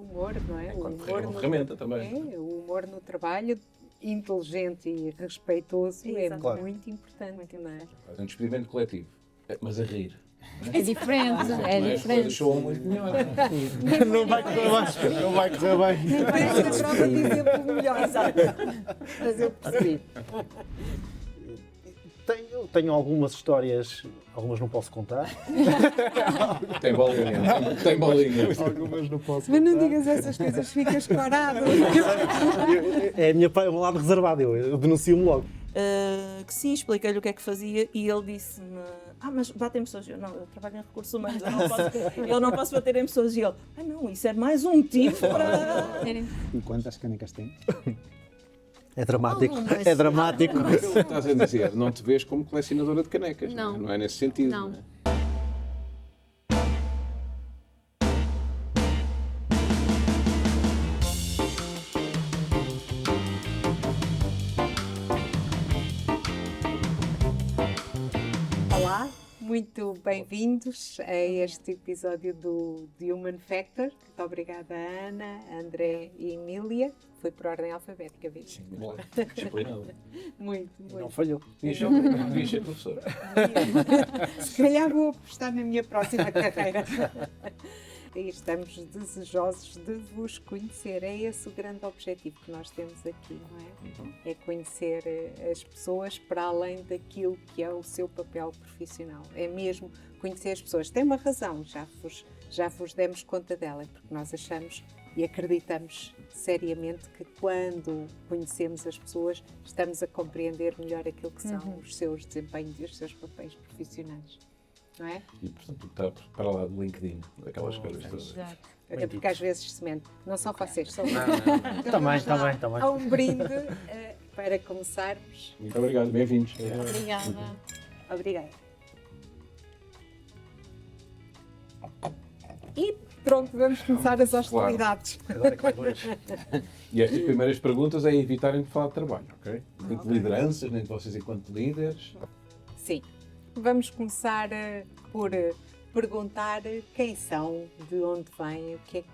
Humor, não é? O humor É uma ferramenta também. o humor no trabalho, inteligente e respeitoso, Exato. é muito importante, não é? Faz um despedimento coletivo, mas a rir. É diferente, Não é as coisas diferente. soam muito melhor. Não vai correr bem. Não vai correr bem. Parece a prova de exemplo melhor. Mas eu percebi. Tenho algumas histórias, algumas não posso contar. Tem bolinha. Tem bolinha. Algumas não posso Mas não digas essas coisas, ficas corado. É o meu lado reservado, eu denuncio-me logo. Que sim, expliquei-lhe o que é que fazia e ele disse-me: mas batem pessoas. Eu não, eu trabalho em recursos humanos, eu não posso bater em pessoas. E ele: não, isso é mais um motivo para. E quantas canecas tem? É dramático. Algumas. É dramático. Aquilo que estás a dizer, não te vês como colecionadora de canecas. Não. Não é nesse sentido. Não. Não é? Olá, muito bem-vindos a este episódio do The Human Factor. Muito obrigada a Ana, a André e a Emília. Foi por ordem alfabética, viste? Claro. Disciplinado. Muito. Não falhou. Devias ser professora. Se calhar vou apostar na minha próxima carreira. E estamos desejosos de vos conhecer. É esse o grande objetivo que nós temos aqui, não é? É conhecer as pessoas para além daquilo que é o seu papel profissional. É mesmo conhecer as pessoas. Tem uma razão, já vos demos conta dela, porque nós achamos e acreditamos seriamente que quando conhecemos as pessoas estamos a compreender melhor aquilo que são os seus desempenhos e os seus papéis profissionais. Não é? E, portanto, está para lá do LinkedIn, daquelas coisas todas. Exato. Até porque às vezes se mente. Não são vocês, são Também. Há um brinde para começarmos. Muito obrigado, bem-vindos. Obrigada. Obrigada. E pronto, vamos começar as hostilidades. E estas primeiras perguntas é evitarem de falar de trabalho, ok? Nem de lideranças, nem de vocês enquanto líderes. Sim. Vamos começar por perguntar quem são, de onde vêm, o que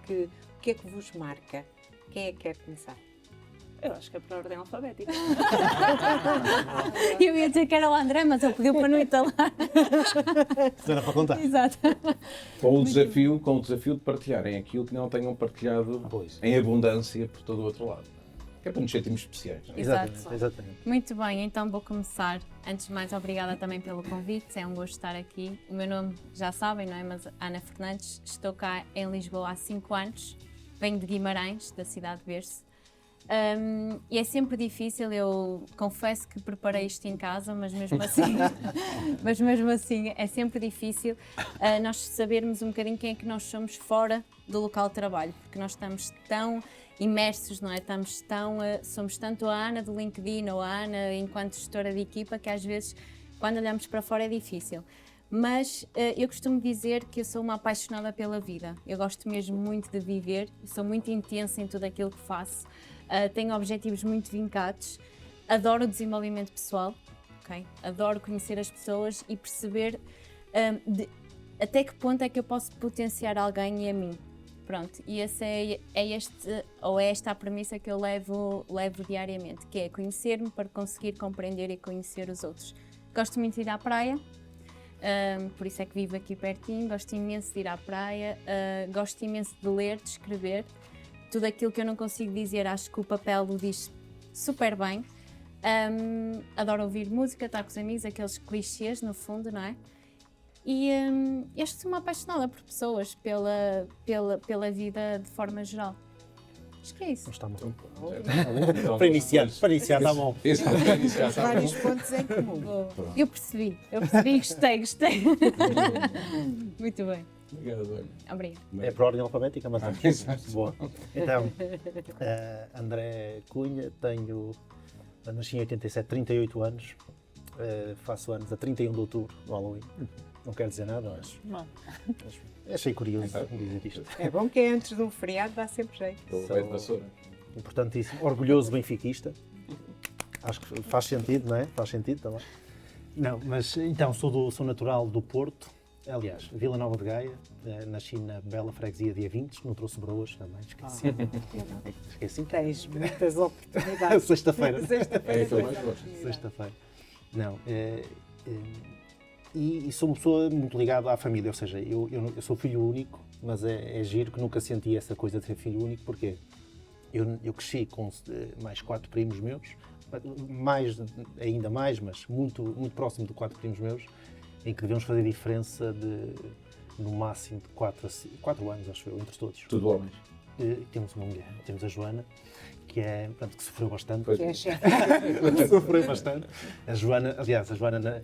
é que vos marca. Quem é que quer começar? Eu acho que é para a ordem alfabética. Eu ia dizer que era o André, mas ele pediu para não entalar. Era para contar. Exato. Com o desafio de partilharem aquilo que não tenham partilhado em abundância por todo o outro lado. Que é para nos sentirmos especiais. Exatamente. Muito bem, então vou começar. Antes de mais, obrigada também pelo convite, é um gosto estar aqui. O meu nome já sabem, não é? Mas Ana Fernandes, estou cá em Lisboa há 5 anos, venho de Guimarães, da cidade de berço. E é sempre difícil, eu confesso que preparei isto em casa, mas mesmo assim é sempre difícil nós sabermos um bocadinho quem é que nós somos fora do local de trabalho, porque nós estamos tão imersos, não é? Somos tanto a Ana do LinkedIn ou a Ana enquanto gestora de equipa que às vezes quando olhamos para fora é difícil. Mas eu costumo dizer que eu sou uma apaixonada pela vida, eu gosto mesmo muito de viver, sou muito intensa em tudo aquilo que faço, tenho objetivos muito vincados, adoro o desenvolvimento pessoal, okay? Adoro conhecer as pessoas e perceber até que ponto é que eu posso potenciar alguém e a mim. Pronto, e esse é esta a premissa que eu levo diariamente, que é conhecer-me para conseguir compreender e conhecer os outros. Gosto muito de ir à praia, por isso é que vivo aqui pertinho, gosto imenso de ir à praia, gosto imenso de ler, de escrever. Tudo aquilo que eu não consigo dizer, acho que o papel o diz super bem. Adoro ouvir música, estar com os amigos, aqueles clichês no fundo, não é? E acho que sou uma apaixonada por pessoas, pela vida de forma geral. Acho que é isso. Está bom. Então, Para iniciar está bom. Exato, para iniciar está bom. Vários pontos em comum. Eu percebi e gostei. Muito bem. Obrigado, Ana. Obrigada. É para a ordem alfabética, mas Exato. boa. Então, André Cunha, nasci em 87, 38 anos, faço anos a 31 de outubro, no Halloween. Não quero dizer nada, mas achei curioso dizer isto. É bom que é antes de um feriado, dá sempre jeito. Estou bem de vassoura. Importantíssimo, orgulhoso benfiquista. Acho que faz sentido, não é? Faz sentido também. Não, mas então sou natural do Porto, Aliás, Vila Nova de Gaia, nasci na bela freguesia dia 20, não trouxe broas também, esqueci. Esqueci. Tens muitas oportunidades. Sexta-feira. É Sexta-feira. isso que eu mais gosto. Sexta-feira. Não, e sou uma pessoa muito ligada à família, ou seja, eu sou filho único, mas é giro que nunca senti essa coisa de ser filho único, porque eu cresci com mais 4 primos meus, ainda mais, mas muito, muito próximo de 4 primos meus, em que devemos fazer diferença no máximo de 4 anos, acho eu, entre todos. Tudo homens. Temos uma mulher, temos a Joana, que sofreu bastante. Pois. Que é chefe. Sofreu bastante. A Joana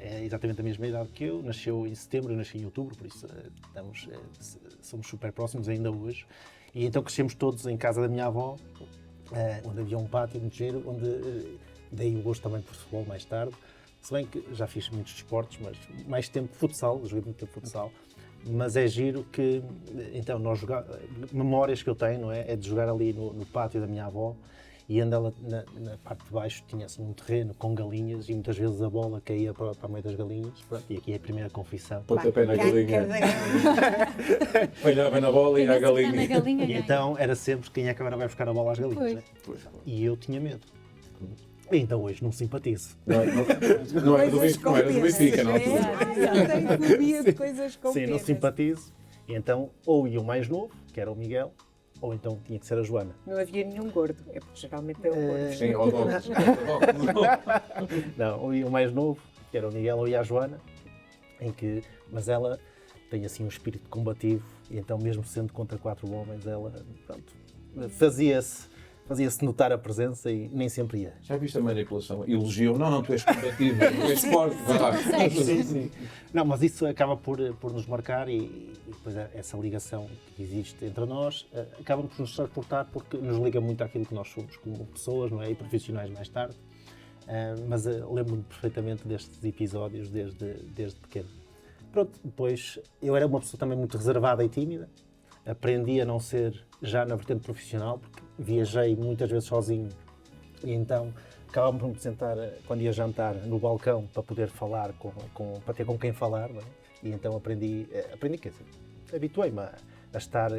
é exatamente a mesma idade que eu, nasceu em setembro, eu nasci em outubro, por isso somos super próximos ainda hoje. E então crescemos todos em casa da minha avó, onde havia um pátio muito giro, onde dei o gosto também por futebol mais tarde. Se bem que já fiz muitos desportos, mas mais tempo futsal, joguei muito tempo futsal. Mas é giro que, então, memórias que eu tenho, não é? É de jogar ali no pátio da minha avó, e ela na parte de baixo tinha assim um terreno com galinhas e muitas vezes a bola caía para o meio das galinhas. Pronto, e aqui é a primeira confissão. Pontapé na galinha. Põe na bola e Quem à acertar na galinha. galinha E ganha. então era sempre quem é que agora vai buscar a bola às galinhas. Pois. Né? Pois. E eu tinha medo. E então hoje não simpatizo. Não era do Benfica, não. Tenho fobia de coisas com Sim, não penas. simpatizo. E então ou ia o mais novo, que era o Miguel, ou então tinha que ser a Joana. Não havia nenhum gordo, é porque geralmente é o gordo. Sim, ao dono. Não, ou ia o mais novo, que era o Miguel, ou ia a Joana, mas ela tem assim um espírito combativo, e então mesmo sendo contra 4 homens, ela, pronto, fazia-se notar a presença e nem sempre ia. Já viste a manipulação? Elogiam. Não, tu és combativo, tu és forte. Vai lá. Sim. Não, mas isso acaba por nos marcar e depois essa ligação que existe entre nós acaba por nos transportar porque nos liga muito àquilo que nós somos como pessoas, não é? E profissionais mais tarde. Mas lembro-me perfeitamente destes episódios desde pequeno. Pronto, depois eu era uma pessoa também muito reservada e tímida. Aprendi a não ser já na vertente profissional, porque viajei muitas vezes sozinho e então acabava por me sentar, quando ia jantar, no balcão para poder falar, para ter com quem falar, não é? E então aprendi, quer dizer, habituei-me a estar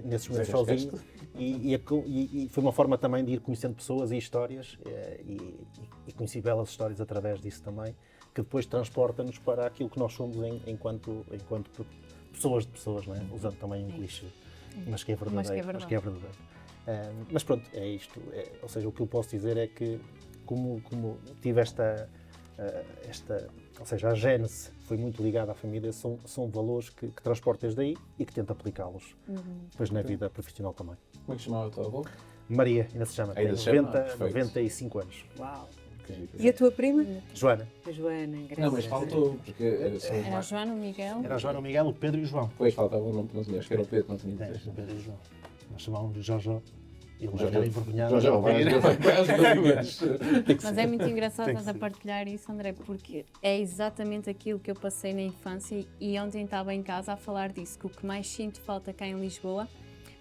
nesses momentos sozinho e foi uma forma também de ir conhecendo pessoas e histórias e conheci belas histórias através disso também, que depois transporta-nos para aquilo que nós somos enquanto pessoas de pessoas, não é? Usando também um clichê, mas que é verdadeiro. Mas pronto, é isto. Ou seja, o que eu posso dizer é que como tive ou seja, a gênese foi muito ligada à família, são valores que transporto desde aí e que tento aplicá-los depois na vida profissional também. Como é que chamava a tua avó? Maria, ainda se chama, Ainda tem se chama? 95 anos. Uau. E a tua prima? Joana. A Joana, graças Não, mas faltou, porque Era a Joana, o Miguel. Era a Joana, o Miguel, o Pedro e o João. depois faltava o nome que não tinhas, que era o Pedro, não tinha O dito. Pedro e o João. Nós chamávamos de Jojo. E ele já Já era envergonhado. Mas é muito engraçado Tem que estás a ser. partilhar isso, André, porque é exatamente aquilo que eu passei na infância e ontem estava em casa a falar disso, que o que mais sinto falta cá em Lisboa,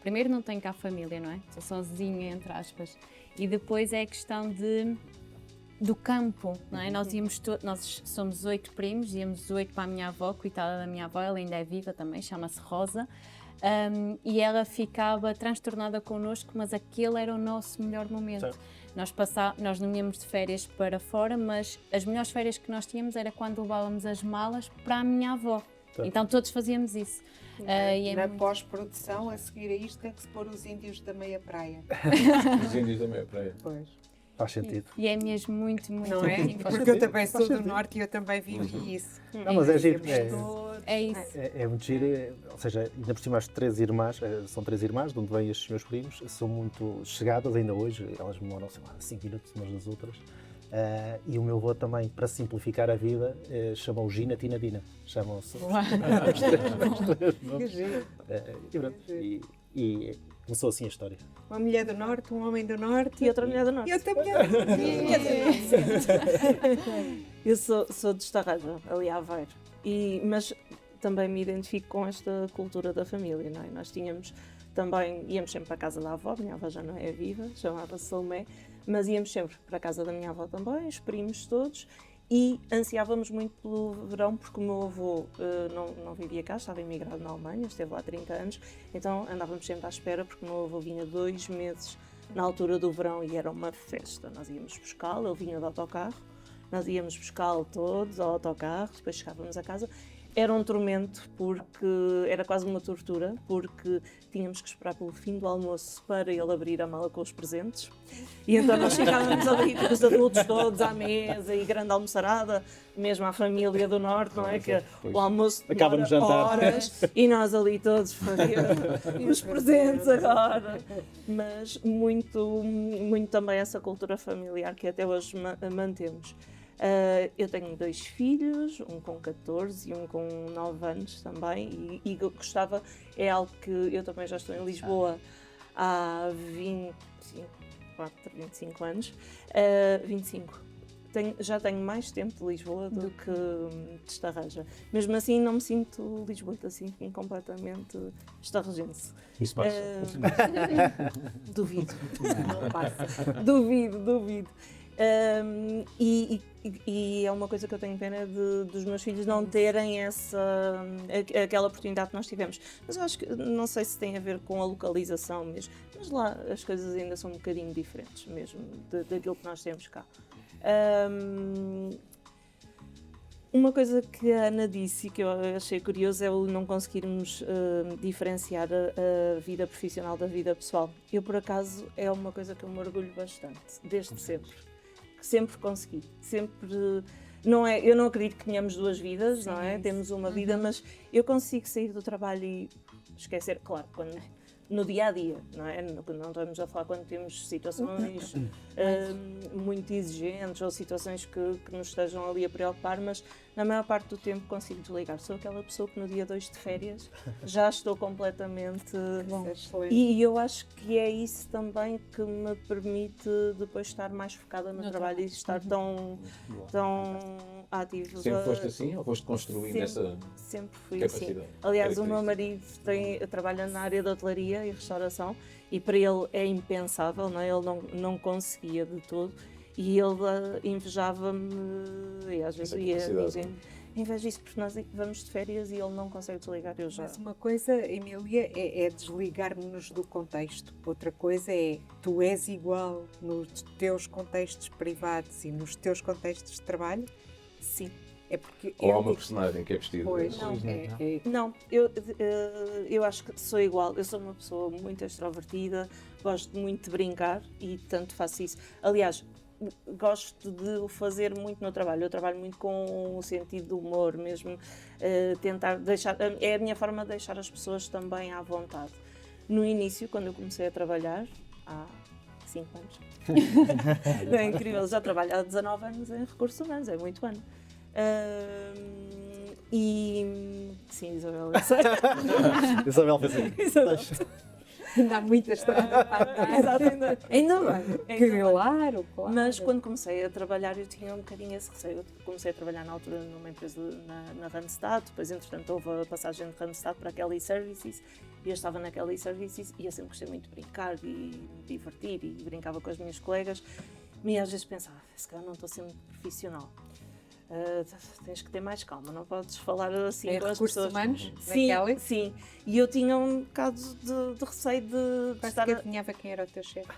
primeiro não tenho cá família, não é? Estou sozinha, entre aspas, e depois é a questão do campo, não é? Nós somos 8 primos, íamos 8 para a minha avó, coitada da minha avó, ela ainda é viva também, chama-se Rosa, e ela ficava transtornada connosco, mas aquele era o nosso melhor momento. Certo. Nós não íamos de férias para fora, mas as melhores férias que nós tínhamos era quando levávamos as malas para a minha avó. Certo. Então todos fazíamos isso. E é Na muito- pós-produção, a seguir a isto, tem que se pôr os índios da meia praia. Os índios da meia praia. Pois. Faz sentido. E é mesmo muito, muito, Não é? muito importante. Porque eu também Faz sou do sentido. norte e eu também vivi isso. Não, mas é giro. É isso. É muito giro, ou seja, ainda por cima as 3 irmãs, são 3 irmãs, de onde vêm estes meus primos, são muito chegadas ainda hoje, elas moram, sei lá, 5 minutos umas das outras. E o meu avô também, para simplificar a vida, chamou Gina, Tina, Dina. Chamam-se. Que giro. E começou assim a história. Uma mulher do norte, um homem do norte E outra mulher do norte. E outra mulher do norte. Eu sou de Estarraja, ali a Aveiro. Mas também me identifico com esta cultura da família, não é? Nós íamos sempre para a casa da avó, minha avó já não é viva, chamava-se Salomé, mas íamos sempre para a casa da minha avó também, os primos todos, E ansiávamos muito pelo verão, porque o meu avô não vivia cá, estava emigrado na Alemanha, esteve lá 30 anos, então andávamos sempre à espera, porque o meu avô vinha 2 meses na altura do verão e era uma festa. Nós íamos buscá-lo, ele vinha de autocarro, nós íamos buscá-lo todos ao autocarro, depois chegávamos a casa. Era um tormento, porque era quase uma tortura, porque tínhamos que esperar pelo fim do almoço para ele abrir a mala com os presentes. E então nós chegávamos ali, os adultos todos à mesa e grande almoçarada, mesmo a família do Norte, não é? Que o almoço Acaba no demora jantar. horas e nós ali todos fazíamos os presentes agora. Mas muito também essa cultura familiar que até hoje mantemos. Eu tenho 2 filhos, um com 14 e um com 9 anos também, e gostava, é algo que eu também já estou em Lisboa há 25 anos, 25. Já tenho mais tempo de Lisboa do que de Estarreja. Mesmo assim não me sinto lisboeta, sinto-me completamente estarrejense. Isso passa. Duvido. Não passa. Duvido. E é uma coisa que eu tenho pena dos meus filhos não terem aquela oportunidade que nós tivemos. Mas eu acho que, não sei se tem a ver com a localização mesmo, mas lá as coisas ainda são um bocadinho diferentes mesmo daquilo que nós temos cá. Uma coisa que a Ana disse e que eu achei curioso é o não conseguirmos diferenciar a vida profissional da vida pessoal. Eu, por acaso, é uma coisa que eu me orgulho bastante, desde sempre. Sempre consegui, sempre. Não é, eu não acredito que tenhamos 2 vidas, não é? Temos uma vida, mas eu consigo sair do trabalho e esquecer, claro, no dia a dia, não é? Não estamos a falar quando temos situações muito exigentes ou situações que nos estejam ali a preocupar, mas na maior parte do tempo consigo desligar. Sou aquela pessoa que no dia 2 de férias já estou completamente. E eu acho que é isso também que me permite depois estar mais focada no trabalho e estar tão ativa. Sempre foste assim ou foste construindo essa Sempre fui capacidade? assim. Aliás, o meu marido trabalha na área da hotelaria e restauração e para ele é impensável, não é? Ele não conseguia de todo e ele invejava-me e às vezes ia dizer, inveja isso porque nós vamos de férias e ele não consegue desligar, eu já. Mas uma coisa, Emília, é desligar-nos do contexto. Outra coisa é, tu és igual nos teus contextos privados e nos teus contextos de trabalho? Sim. É porque Ou há uma personagem que é vestida? Pois, Não, eu acho que sou igual. Eu sou uma pessoa muito extrovertida, gosto muito de brincar e tanto faço isso. Aliás, gosto de o fazer muito no trabalho. Eu trabalho muito com o sentido do humor mesmo, tentar deixar. É a minha forma de deixar as pessoas também à vontade. No início, quando eu comecei a trabalhar, há 5 anos, é incrível, já trabalho há 19 anos em recursos humanos, é muito ano. Sim, Isabel, eu sei. Isabel fez assim. Isabel. Ainda há muita estrada para Exato, andar. Ainda bem. Claro. Mas quando comecei a trabalhar eu tinha um bocadinho esse receio. Eu comecei a trabalhar na altura numa empresa na Randstad, depois entretanto houve a passagem de Randstad para a Kelly Services e eu estava na Kelly Services e eu sempre gostei muito de brincar e me divertir e brincava com as minhas colegas e às vezes pensava, se calhar não estou sendo profissional. Tens que ter mais calma, não podes falar assim com as recursos pessoas. humanos? Sim, Naquela? sim. E eu tinha um bocado de receio de Quase estar que adivinhava quem era o teu chefe.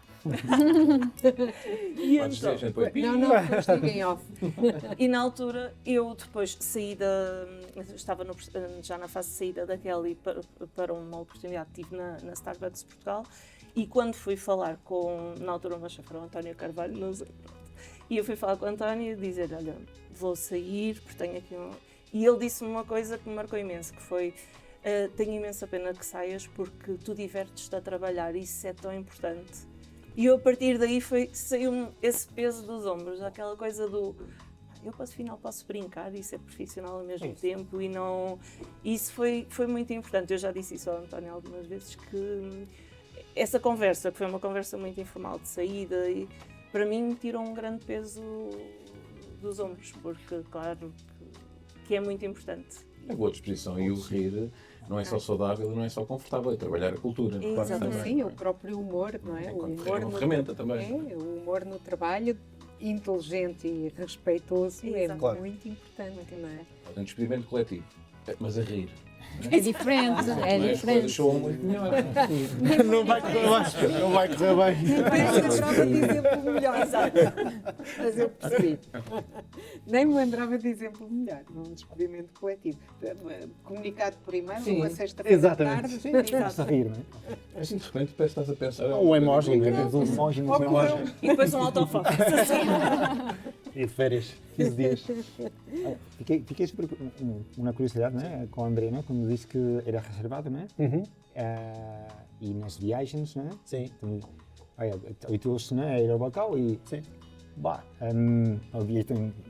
E Podes então, dizer, gente, põe pi. Não, depois liguem off. e na altura eu depois saí estava já na fase de saída da Kelly para uma oportunidade que tive na Starbucks de Portugal e quando fui falar na altura o meu chefe era o António Carvalho, não sei, e eu fui falar com o António e dizer, olha, vou sair porque tenho aqui E ele disse-me uma coisa que me marcou imenso, que foi, tenho imensa pena que saias porque tu divertes-te a trabalhar, isso é tão importante. E eu a partir daí saiu esse peso dos ombros, aquela coisa do eu afinal posso brincar e ser profissional ao mesmo tempo e não... Isso foi muito importante, eu já disse isso ao António algumas vezes, que essa conversa, que foi uma conversa muito informal de saída, e para mim me tirou um grande peso dos ombros, porque claro que é muito importante. A boa disposição e o rir não é só saudável e não é só confortável, é trabalhar a cultura. Não é? Exatamente. Sim, o próprio humor, não é? O humor É uma ferramenta também. O humor no trabalho inteligente e respeitoso é Exato. Claro. muito importante, não é? Um experimento coletivo, mas a rir. É diferente, é As coisas diferente. soam muito melhor. Não vai correr bem. Não vai correr bem. Nem me lembrava de exemplo melhor. Mas eu percebi. Nem me lembrava de exemplo melhor num experimento coletivo. Comunicado por e-mail, Sim. uma sexta-feira à Exatamente. tarde. Sim. Estás a rir, não é? Assim, de repente, parece que estás a pensar. Um emoji, não é? Tens um emoji no teu Ocorreu. emoji. E depois um autofoco. E de férias, 15 dias. Fiquei super, uma curiosidade, né, com o André, né, quando disse que era reservado, né? E nas viagens, né? Sim. Então, olha, habituou-se, né, a ir ao balcão e... Sim. Bah,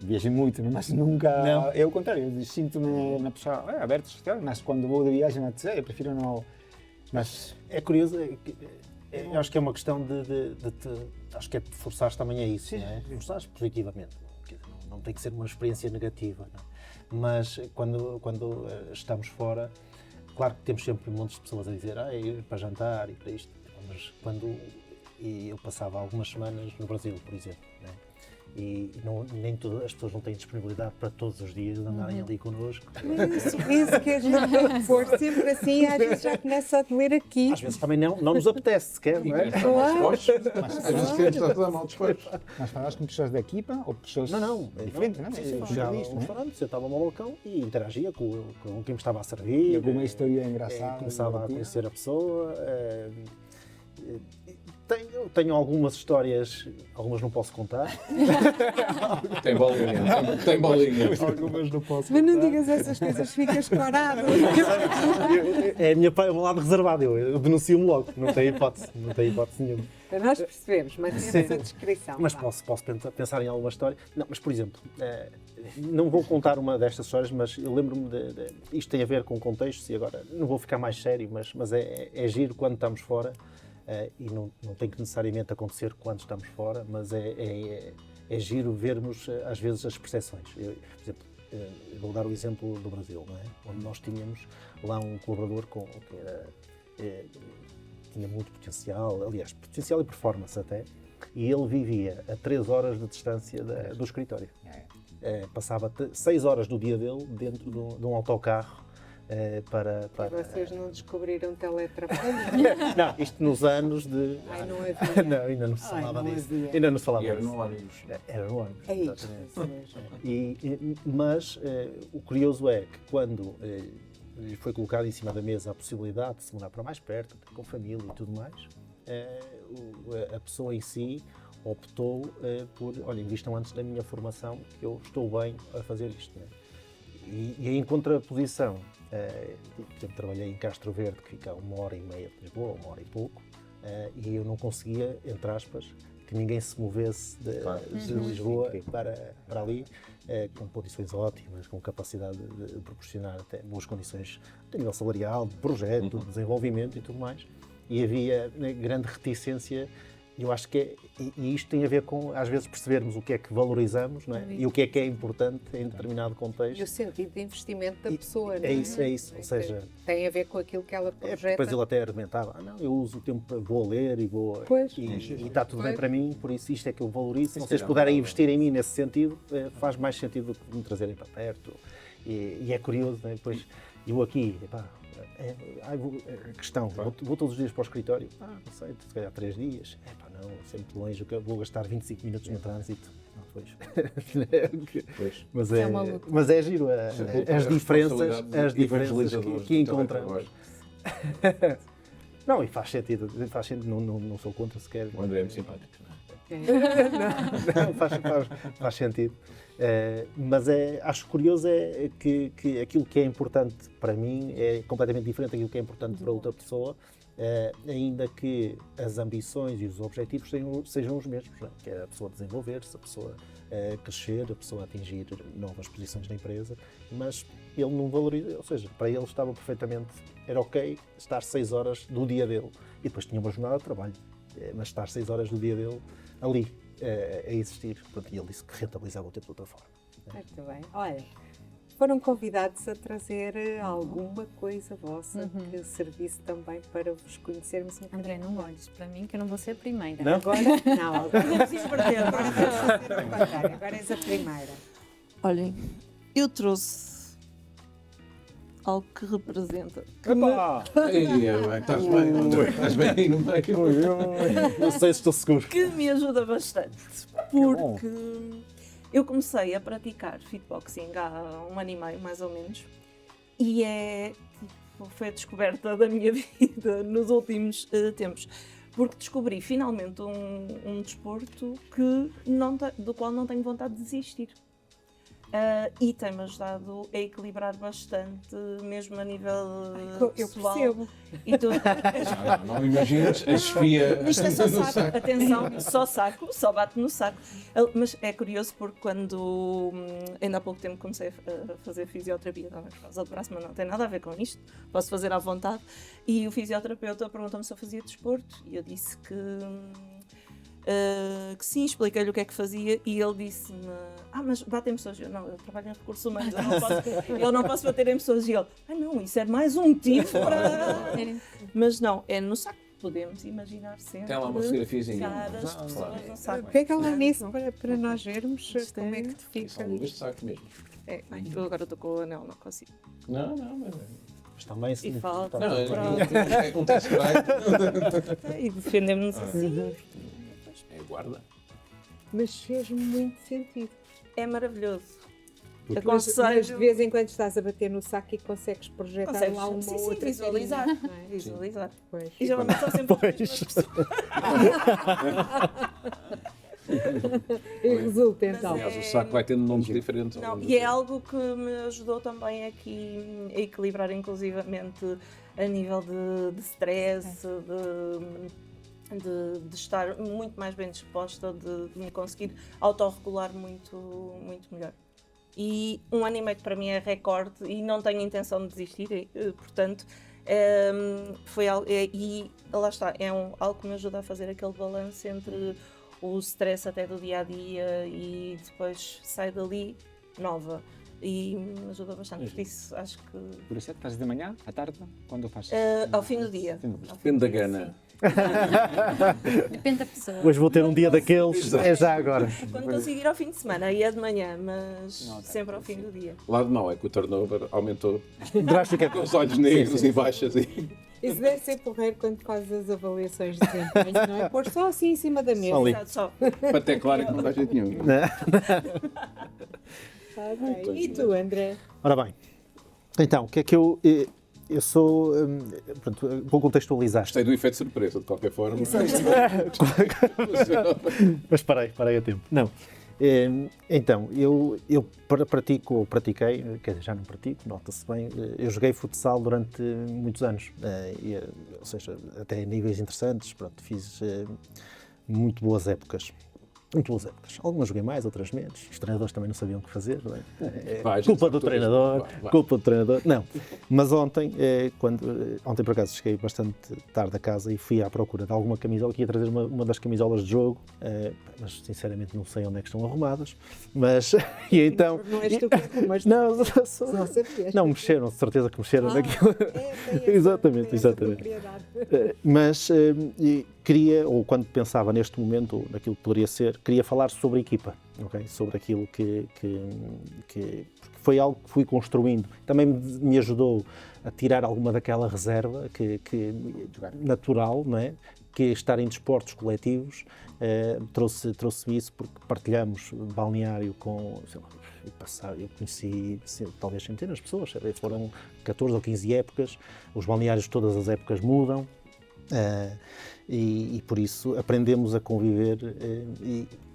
viajei muito, né, mas nunca... Não. É o contrário, eu sinto-me uma pessoa aberta, mas quando vou de viagem a dizer, eu prefiro não... Mas... É curioso, eu acho que é uma questão acho que é de forçar-se também a isso, não é? Forçar-se positivamente, quer dizer, não tem que ser uma experiência negativa, não é? Mas quando estamos fora, claro que temos sempre montes de pessoas a dizer ir para jantar e para isto, mas e eu passava algumas semanas no Brasil, por exemplo, não é? E nem todas as pessoas não têm disponibilidade para todos os dias andarem ali connosco. Mas o sorriso que a gente tem que pôr sempre assim, às vezes já começa a doer aqui. Às vezes também não nos apetece sequer, não é? Claro. Às vezes queremos estar mal dispostos. Mas falaste com pessoas da equipa ou pessoas Não. diferentes, né? Eu chegava a um restaurante, sentava no balcão e interagia com quem me estava a servir. Alguma história engraçada? Começava a divertida? conhecer a pessoa. Tenho algumas histórias, algumas não posso contar. Tem bolinha. Tem bolinha. Algumas não posso Mas não contar. digas essas coisas, ficas corado. É o meu lado reservado, eu denuncio-me logo, não tem hipótese nenhuma. Nós percebemos, mantemos a descrição. Mas vá. posso pensar em alguma história. Não, mas por exemplo, não vou contar uma destas histórias, mas eu lembro-me isto tem a ver com contextos e agora não vou ficar mais sério, mas é giro quando estamos fora e não tem que necessariamente acontecer quando estamos fora, mas é giro vermos às vezes as percepções. Por exemplo, eu vou dar o exemplo do Brasil, não é? Onde nós tínhamos lá um colaborador que era tinha muito potencial, aliás, potencial e performance até, e ele vivia a 3 horas de distância do escritório. Passava 6 horas do dia dele dentro de um autocarro para... Vocês não descobriram teletrabalho? Não, isto nos anos de... Ai, não havia. Não, ainda não se falava não disso. havia. Ainda não se falava E era disso. no ônibus. Era no ônibus. É isto. exatamente. Mas o curioso é que quando lhe foi colocada em cima da mesa a possibilidade de se mudar para mais perto, com família e tudo mais, a pessoa em si optou por, olha, invistam antes da minha formação, que eu estou bem a fazer isto. Né? E em contraposição, por exemplo, trabalhei em Castro Verde, que fica a 1h30 de Lisboa, 1 hora e pouco, e eu não conseguia, entre aspas, que ninguém se movesse de Lisboa para ali, com condições ótimas, com capacidade de proporcionar até boas condições de nível salarial, de projeto, de desenvolvimento e tudo mais. E havia grande reticência. Eu acho que e isto tem a ver com, às vezes, percebermos o que é que valorizamos, não é? E o que é importante em determinado contexto. E o sentido de investimento da pessoa, não É isso. Ou seja, tem a ver com aquilo que ela projeta. depois ele até argumentava, não, eu uso o tempo, vou ler e vou... Pois. E está tudo bem Pois. para mim, por isso isto é que eu valorizo. Se vocês sim, puderem não. investir em mim nesse sentido, faz mais sentido do que me trazerem para perto. E é curioso, não é? Depois, eu aqui, a questão, vou todos os dias para o escritório? Não sei, se calhar 3 dias. Não, é muito longe, eu vou gastar 25 minutos no trânsito. Não, Pois. Mas é giro, as diferenças que encontra. Hoje. Não, e faz sentido, não sou contra sequer. O André é muito simpático. Não, faz sentido. Mas acho curioso que aquilo que é importante para mim é completamente diferente daquilo que é importante para outra pessoa, ainda que as ambições e os objetivos sejam os mesmos, não é? Que é a pessoa desenvolver-se, a pessoa crescer, a pessoa atingir novas posições na empresa, mas ele não valoriza, ou seja, para ele estava perfeitamente, era ok estar 6 horas do dia dele, e depois tinha uma jornada de trabalho, mas estar 6 horas do dia dele ali, a existir. Portanto, e ele disse que rentabilizava o tempo de outra forma. Muito bem. Olha, foram convidados a trazer alguma coisa vossa que servisse também para vos conhecermos um André, não olhes para mim que eu não vou ser a primeira. Não? Agora, não, agora Podemos inverter. agora vamos fazer o contrário. Agora és a primeira. Olhem, eu trouxe algo que representa. Que me, Epá! Ei, bem, estás bem, André, estás bem aí no meio. Não sei se estou seguro. que me ajuda bastante. Porque eu comecei a praticar fitboxing há 1 ano e meio, mais ou menos. E foi a descoberta da minha vida nos últimos tempos. Porque descobri finalmente um desporto do qual não tenho vontade de desistir. E tem-me ajudado a equilibrar bastante, mesmo a nível Eu pessoal. percebo. E tudo. Não imaginas a Sofia Isto é só no saco, atenção, só saco, só bate no saco. Mas é curioso porque quando ainda há pouco tempo comecei a fazer fisioterapia, não é por causa do braço, mas não tem nada a ver com isto, posso fazer à vontade. E o fisioterapeuta perguntou-me se eu fazia desporto e eu disse que sim, expliquei-lhe o que é que fazia e ele disse-me: mas batem pessoas. Eu trabalho em recursos humanos, eu não posso bater em pessoas. E ele: não, isso é mais um motivo para. Mas não, é no saco. Podemos imaginar sempre. Tem lá uma fotografiazinha. As pessoas no saco. Pega lá nisso para nós vermos Isto como é que te Só fica. este saco mesmo. Eu agora estou com o anel, não consigo. Não, mas... Mas também E falta. Não, Pronto. é um test drive. E defendemos-nos assim. É guarda. Mas fez muito sentido. É maravilhoso. Mas Aconselho. de vez em quando estás a bater no saco e consegues projetar Consegues, lá uma sim, ou sim, outra visualizar. carinha, não é? Visualizar. Pois. E geralmente são sempre as mesmas pessoas. E resulta então. Aliás, o saco vai tendo nomes diferentes. Não, e é algo que me ajudou também aqui a equilibrar, inclusivamente, a nível de stress, de estar muito mais bem disposta, de me conseguir autorregular muito, muito melhor. E 1 ano e meio para mim é recorde e não tenho intenção de desistir, portanto, foi algo, e lá está, algo que me ajuda a fazer aquele balanço entre o stress até do dia-a-dia e depois sai dali nova. E me ajuda bastante, por isso acho que Por isso é que estás de manhã, à tarde, quando fazes? ao fim do dia. Depende da gana. Depende da pessoa. Hoje vou ter um dia daqueles, é já agora. Quando consigo ir ao fim de semana, aí é de manhã, mas Não, tá. sempre ao fim do dia. O lado mau é que o turnover aumentou Drástica. com os olhos negros e baixas. E... Isso deve ser porreiro quando fazes as avaliações de desempenho, não é? Pôr só assim em cima da mesa. Só ali. Exato, só. Para ter claro que não dá jeito nenhum. Ok. E tu, André? Ora bem, então, o que é que eu sou, pronto, vou contextualizar. Gostei do efeito surpresa, de qualquer forma. Mas parei a tempo. Não. Então, eu pratiquei, quer dizer, já não pratico, nota-se bem, eu joguei futsal durante muitos anos, ou seja, até níveis interessantes, pronto, fiz muito boas épocas. Muito boas épocas. Algumas joguei mais, outras menos. Os treinadores também não sabiam o que fazer, não é? Vai, gente, Culpa do todas- treinador, vai. culpa do treinador. Não. Mas ontem, ontem por acaso cheguei bastante tarde a casa e fui à procura de alguma camisola, que ia trazer uma das camisolas de jogo, mas sinceramente não sei onde é que estão arrumadas. Mas, e então... Não és tu que arrumas, Não, não sabias. não, mexeram, de certeza que mexeram naquilo. Exatamente, tem essa exatamente. propriedade. Mas queria, ou quando pensava neste momento, ou naquilo que poderia ser, queria falar sobre a equipa, okay? Sobre aquilo porque foi algo que fui construindo. Também me ajudou a tirar alguma daquela reserva que natural, não é? Que estar em desportos coletivos trouxe isso porque partilhamos balneário com, sei lá, eu conheci talvez centenas de pessoas, foram 14 ou 15 épocas, os balneários todas as épocas mudam. E por isso aprendemos a conviver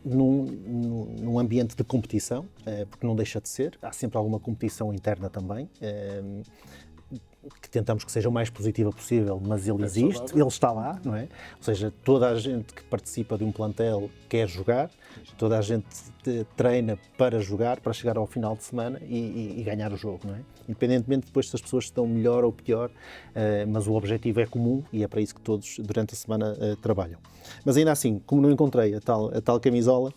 num ambiente de competição, porque não deixa de ser, há sempre alguma competição interna também, que tentamos que seja o mais positiva possível, mas ele É existe, saudável. ele está lá, não é? Ou seja, toda a gente que participa de um plantel quer jogar, toda a gente treina para jogar, para chegar ao final de semana e ganhar o jogo, não é? Independentemente depois se as pessoas estão melhor ou pior, mas o objetivo é comum e é para isso que todos durante a semana trabalham. Mas ainda assim, como não encontrei a tal camisola,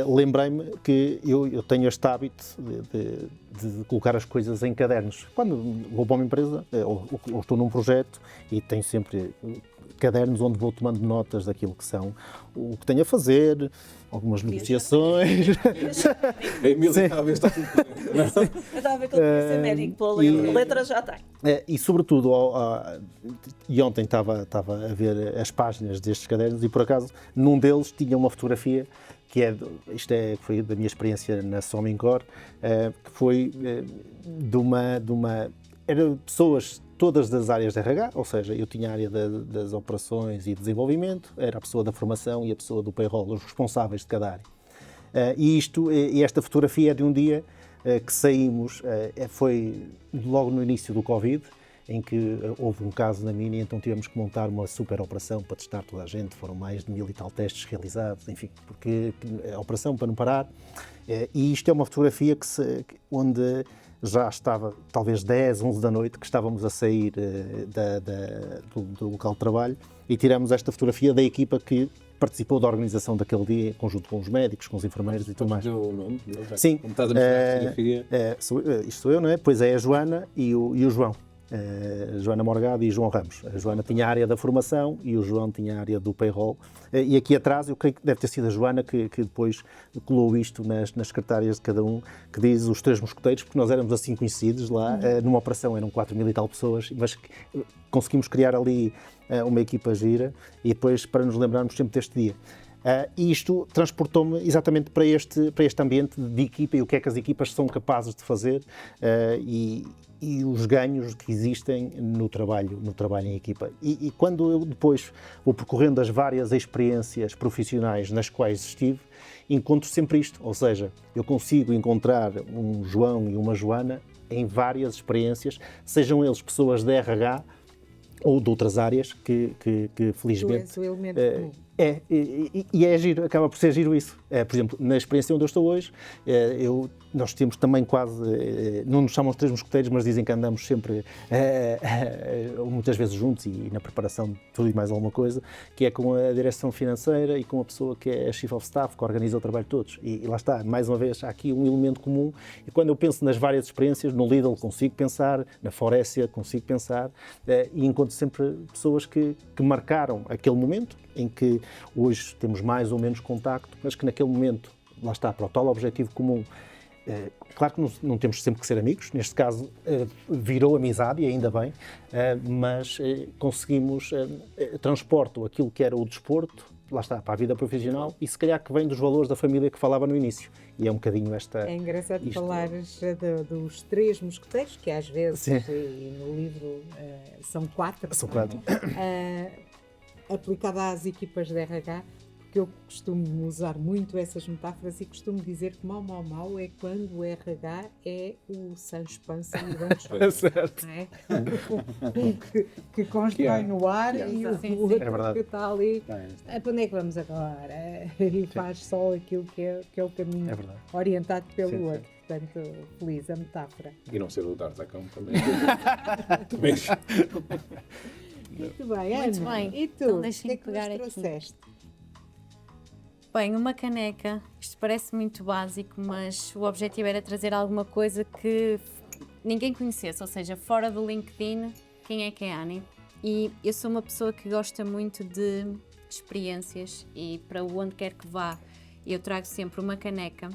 lembrei-me que eu tenho este hábito de colocar as coisas em cadernos. Quando vou para uma empresa ou estou num projeto e tenho sempre cadernos onde vou tomando notas daquilo que são o que tenho a fazer, algumas negociações. A Emília está a ver, está tudo por dentro. Eu estava a ver que ele queria ser médico, pela letra já tem. E sobretudo, e ontem estava a ver as páginas destes cadernos e por acaso num deles tinha uma fotografia que foi da minha experiência na Somincor, que foi eram pessoas todas das áreas de RH, ou seja, eu tinha a área das operações e desenvolvimento, era a pessoa da formação e a pessoa do payroll, os responsáveis de cada área. E esta fotografia é de um dia que saímos, foi logo no início do Covid, em que houve um caso na Mini, então tivemos que montar uma super operação para testar toda a gente, foram mais de 1000 e tal testes realizados, enfim, porque a operação para não parar. E isto é uma fotografia onde já estava talvez 10, 11 da noite, que estávamos a sair do local de trabalho e tiramos esta fotografia da equipa que participou da organização daquele dia, em conjunto com os médicos, com os enfermeiros e tudo mais. Deu o nome dele, já. Sim. Como estás a mostrar a fotografia. Isto sou eu, não é? Pois é a Joana e o João. Joana Morgado e João Ramos. A Joana tinha a área da formação e o João tinha a área do payroll. E aqui atrás, eu creio que deve ter sido a Joana que depois colou isto nas secretárias de cada um, que diz os 3 mosqueteiros, porque nós éramos assim conhecidos lá. Numa operação eram 4000 e tal pessoas, mas conseguimos criar ali uma equipa gira e depois para nos lembrarmos sempre deste dia. E isto transportou-me exatamente para este ambiente de equipa e o que é que as equipas são capazes de fazer e os ganhos que existem no trabalho em equipa. E quando eu depois vou percorrendo as várias experiências profissionais nas quais estive, encontro sempre isto, ou seja, eu consigo encontrar um João e uma Joana em várias experiências, sejam eles pessoas de RH ou de outras áreas que felizmente... Tu és o elemento comum. E é giro, acaba por ser giro isso. Por exemplo, na experiência onde eu estou hoje, nós temos também quase, não nos chamam de 3 mosqueteiros, mas dizem que andamos sempre, muitas vezes juntos e na preparação de tudo e mais alguma coisa, que é com a direção financeira e com a pessoa que é a Chief of Staff, que organiza o trabalho de todos. E lá está, mais uma vez, há aqui um elemento comum. E quando eu penso nas várias experiências, no Lidl consigo pensar, na Faurécia consigo pensar, e encontro sempre pessoas que marcaram aquele momento, em que hoje temos mais ou menos contacto, mas que naquele momento, lá está, para o tal objetivo comum. Claro que não temos sempre que ser amigos, neste caso virou amizade e ainda bem, mas conseguimos, transporto aquilo que era o desporto, lá está, para a vida profissional e se calhar que vem dos valores da família que falava no início. E é um bocadinho esta... É engraçado isto. falares dos 3 mosqueteiros, que às vezes, Sim. e no livro são 4. São 4. Aplicada às equipas de RH, porque eu costumo usar muito essas metáforas e costumo dizer que mau é quando o RH é o Sancho Panza e o Bancho. É certo. Não é? que constrói no ar e o outro É verdade. que está ali. Para onde é que vamos agora? E faz só aquilo que é o caminho É verdade. orientado pelo Sim, sim. outro. Portanto, feliz a metáfora. E não ser o D'Artacão também. Muito bem, Muito Ana. bem. E tu? Então O que deixem-me é que pegar nos aqui. trouxeste? Bem, uma caneca, isto parece muito básico, mas o objetivo era trazer alguma coisa que ninguém conhecesse, ou seja, fora do LinkedIn, quem é a Annie? E eu sou uma pessoa que gosta muito de experiências e para onde quer que vá, eu trago sempre uma caneca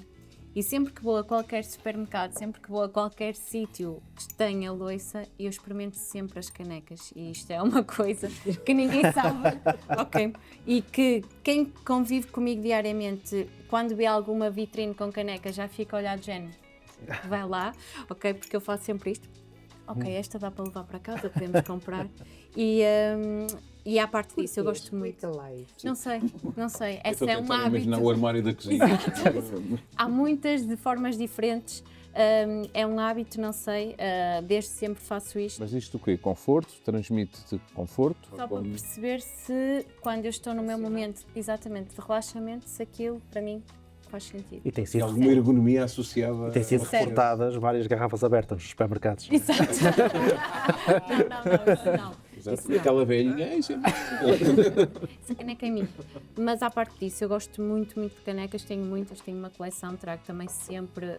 e sempre que vou a qualquer supermercado, sempre que vou a qualquer sítio que tenha louça, eu experimento sempre as canecas e isto é uma coisa que ninguém sabe, ok? E que quem convive comigo diariamente, quando vê alguma vitrine com caneca, já fica a olhar de género, vai lá, ok? Porque eu faço sempre isto. Ok, esta dá para levar para casa, podemos comprar. E E à parte disso, eu Porquê? gosto muito. Explica lá isso. Não sei. Eu Essa estou a é um tentar imaginar o hábito. armário da cozinha. Há muitas de formas diferentes. É um hábito, não sei, desde sempre faço isto. Mas isto o quê? Conforto? Transmite-te conforto? Só para perceber se, quando eu estou no meu momento exatamente de relaxamento, se aquilo para mim faz sentido. E tem E sido, alguma ergonomia associada? tem sido Certo. reportadas várias garrafas abertas nos supermercados. Exato. Não. Exato. E aquela velhinha, é isso. Essa caneca é minha. Mas à parte disso, eu gosto muito de canecas, tenho muitas, tenho uma coleção, trago também sempre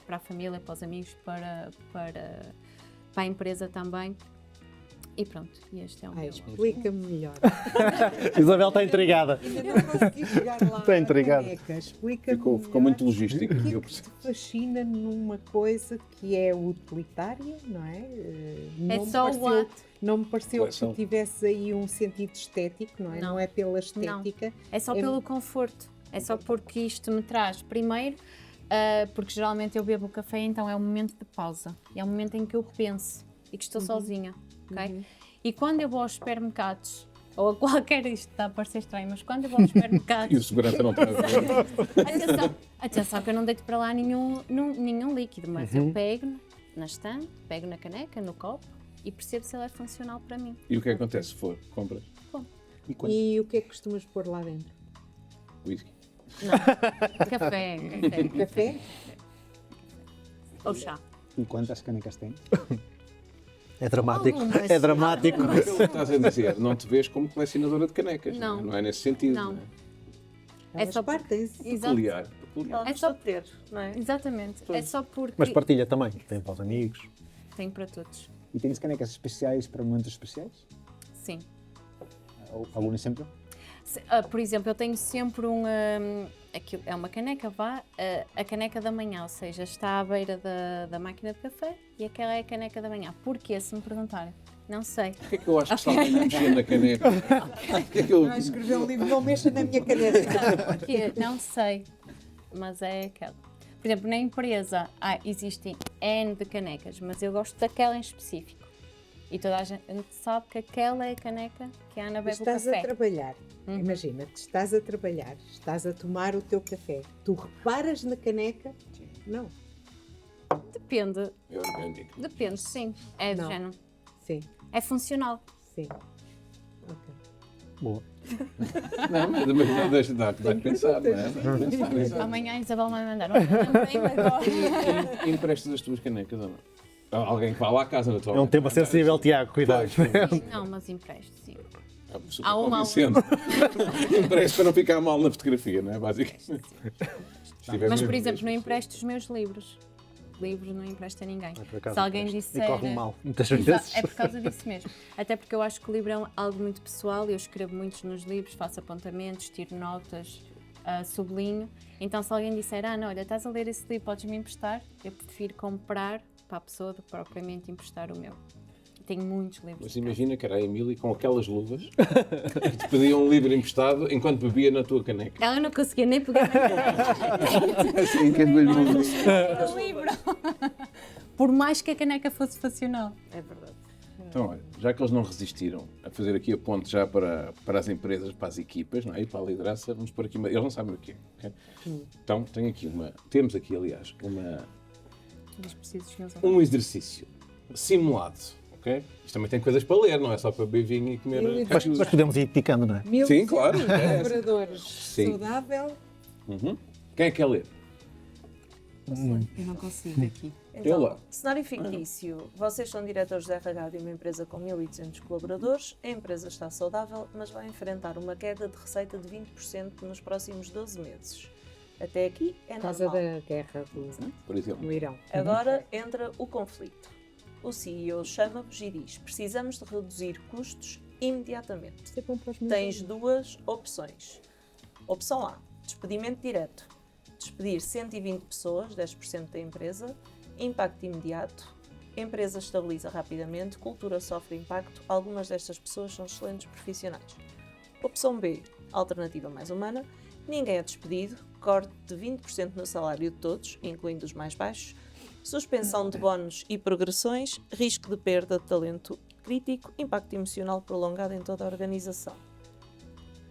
para a família, para os amigos, para a empresa também. E pronto, e este é o meu. Explica-me melhor. Isabel está intrigada. Ainda não consegui chegar lá. Estou intrigada. à caneca. Explica-me Ficou melhor muito logístico. O que é eu que percebo. te fascina numa coisa que é utilitária, não é? Não me só o pareceu- ato. Não me pareceu Coleção. que tivesse aí um sentido estético, não é? Não. Não é pela estética. É só É- pelo conforto. É só porque isto me traz, primeiro, porque geralmente eu bebo café, então é um momento de pausa. É um momento em que eu penso e que estou sozinha, ok? E quando eu vou aos supermercados, ou a qualquer, isto está a parecer estranho, mas quando eu vou aos E o supermercados, segurança não está a ver. atenção que eu não deito para lá nenhum líquido, mas eu pego na estante, pego na caneca, no copo e percebo se ele é funcional para mim. E o que acontece se for? Compras E quando, E o que é que costumas pôr lá dentro? whisky. Café. Café? Ou chá. e quantas canecas tem? É dramático. Algumas. É dramático. Pelo que estás a dizer, não te vês como colecionadora de canecas. Não. Não é nesse sentido. Não. Não é? Elas só- partem-se. Exato. Peculiar. Ela É só- gosta de ter, não é? Exatamente. É só porque Mas partilha também. Tem para os amigos. tenho para todos. E tens canecas especiais para momentos especiais? Sim. Algum exemplo? Por exemplo, eu tenho sempre aquilo, é uma caneca, a caneca da manhã, ou seja, está à beira da máquina de café e aquela é a caneca da manhã. Porquê, se me perguntarem? Não sei. O que é que eu acho que se alguém mexer na caneta? O que é que eu... Vai escrever um livro, não mexa na minha caneta. Porquê? Não sei. Mas é aquela. Por exemplo, na empresa existem N de canecas, mas eu gosto daquela em específico. E toda a gente sabe que aquela é a caneca que a Ana bebe o Estás café. a trabalhar. Imagina que estás a trabalhar, estás a tomar o teu café. Tu reparas na caneca? Não. Depende, É orgânico. depende, sim. É do Não. género. Sim, É funcional. sim. Ok. Boa. Não, mas não deixa de dar que pensar, não é? Dá que pensar, exato. Amanhã a Isabel vai mandar. Olha, lembrei-me agora. E emprestas as tuas canecas ou não? Alguém que vá lá à casa na tua É um tema sensível, Tiago. Cuidado. Não, mas empresto, sim. Super Há uma- convincente. Empresto para não ficar mal na fotografia, não é? Basicamente. Se tiver Mas, mesmo por exemplo, não mesmo. empresto os meus livros. Livros não empresto a ninguém. Por acaso, Se alguém empresto. disser... E corre mal, muitas Exato, vezes. é por causa disso mesmo. Até porque eu acho que o livro é algo muito pessoal, eu escrevo muitos nos livros, faço apontamentos, tiro notas, sublinho. Então se alguém disser, não, olha, estás a ler esse livro, podes-me emprestar, eu prefiro comprar para a pessoa do que propriamente emprestar o meu. Tenho muitos livros. Mas em casa. imagina que era a Emília com aquelas luvas que te pedia um livro emprestado enquanto bebia na tua caneca. Ela não conseguia nem pegar na Assim, que é de o livro. Por mais que a caneca fosse funcional. É verdade. Então, olha, já que eles não resistiram a fazer aqui a ponte já para as empresas, para as equipas, não é? E para a liderança, vamos pôr aqui uma... Eles não sabem o quê. Ok? Então, tenho aqui temos aqui, aliás, Eles precisam de um exercício simulado. Ok? Isto também tem coisas para ler, não é só para beber vinho e comer... Mas podemos ir picando, não é? Sim, claro. É. Colaboradores. Sim. Saudável. Uhum. Quem é que quer ler? Eu não consigo aqui. Eu lá. Cenário fictício. Vocês são diretores de RH de uma empresa com 1.800 colaboradores. A empresa está saudável, mas vai enfrentar uma queda de receita de 20% nos próximos 12 meses. Até aqui é Por causa normal. da guerra Por exemplo. no Irão. Agora entra o conflito. O CEO chama-vos e diz: precisamos de reduzir custos imediatamente. Isto é bom para os meus Tens amigos. duas opções. Opção A, despedimento direto. Despedir 120 pessoas, 10% da empresa. Impacto imediato. Empresa estabiliza rapidamente. Cultura sofre impacto. Algumas destas pessoas são excelentes profissionais. Opção B, alternativa mais humana. Ninguém é despedido. Corte de 20% no salário de todos, incluindo os mais baixos. Suspensão de bónus e progressões. Risco de perda de talento crítico, impacto emocional prolongado em toda a organização.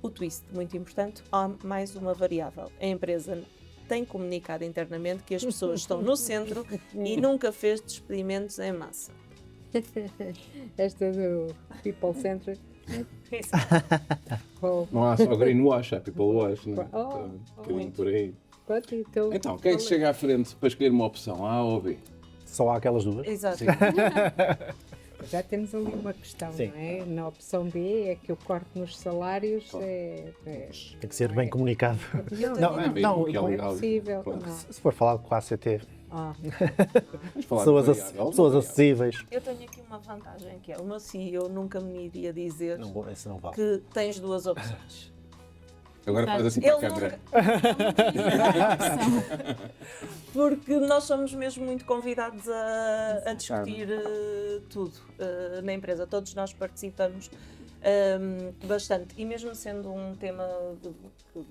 O twist, muito importante, há mais uma variável. A empresa tem comunicado internamente que as pessoas estão no centro e nunca fez despedimentos em massa. Esta do People Center. Não há só greenwash, há people wash, não é? Oh, Então, um bocadinho por aí. Pronto, então, Então, quem é que chega à frente para escolher uma opção, A ou B? Só há aquelas duas. Exato. Sim. já temos ali uma questão, Sim. não é? Na opção B é que o corte nos salários é Tem que ser bem comunicado. não, É bem, não, que é não é legal. possível. Pronto. Não. Se for falar com a ACT, Ah, Vamos falar pessoas, de variável, pessoas variável. acessíveis. Eu tenho aqui uma vantagem, que é o meu CEO nunca me iria dizer Não, esse não vale. que tens duas opções. Agora faz assim para Ele a câmara. Porque nós somos mesmo muito convidados a discutir tudo na empresa. Todos nós participamos bastante. E mesmo sendo um tema que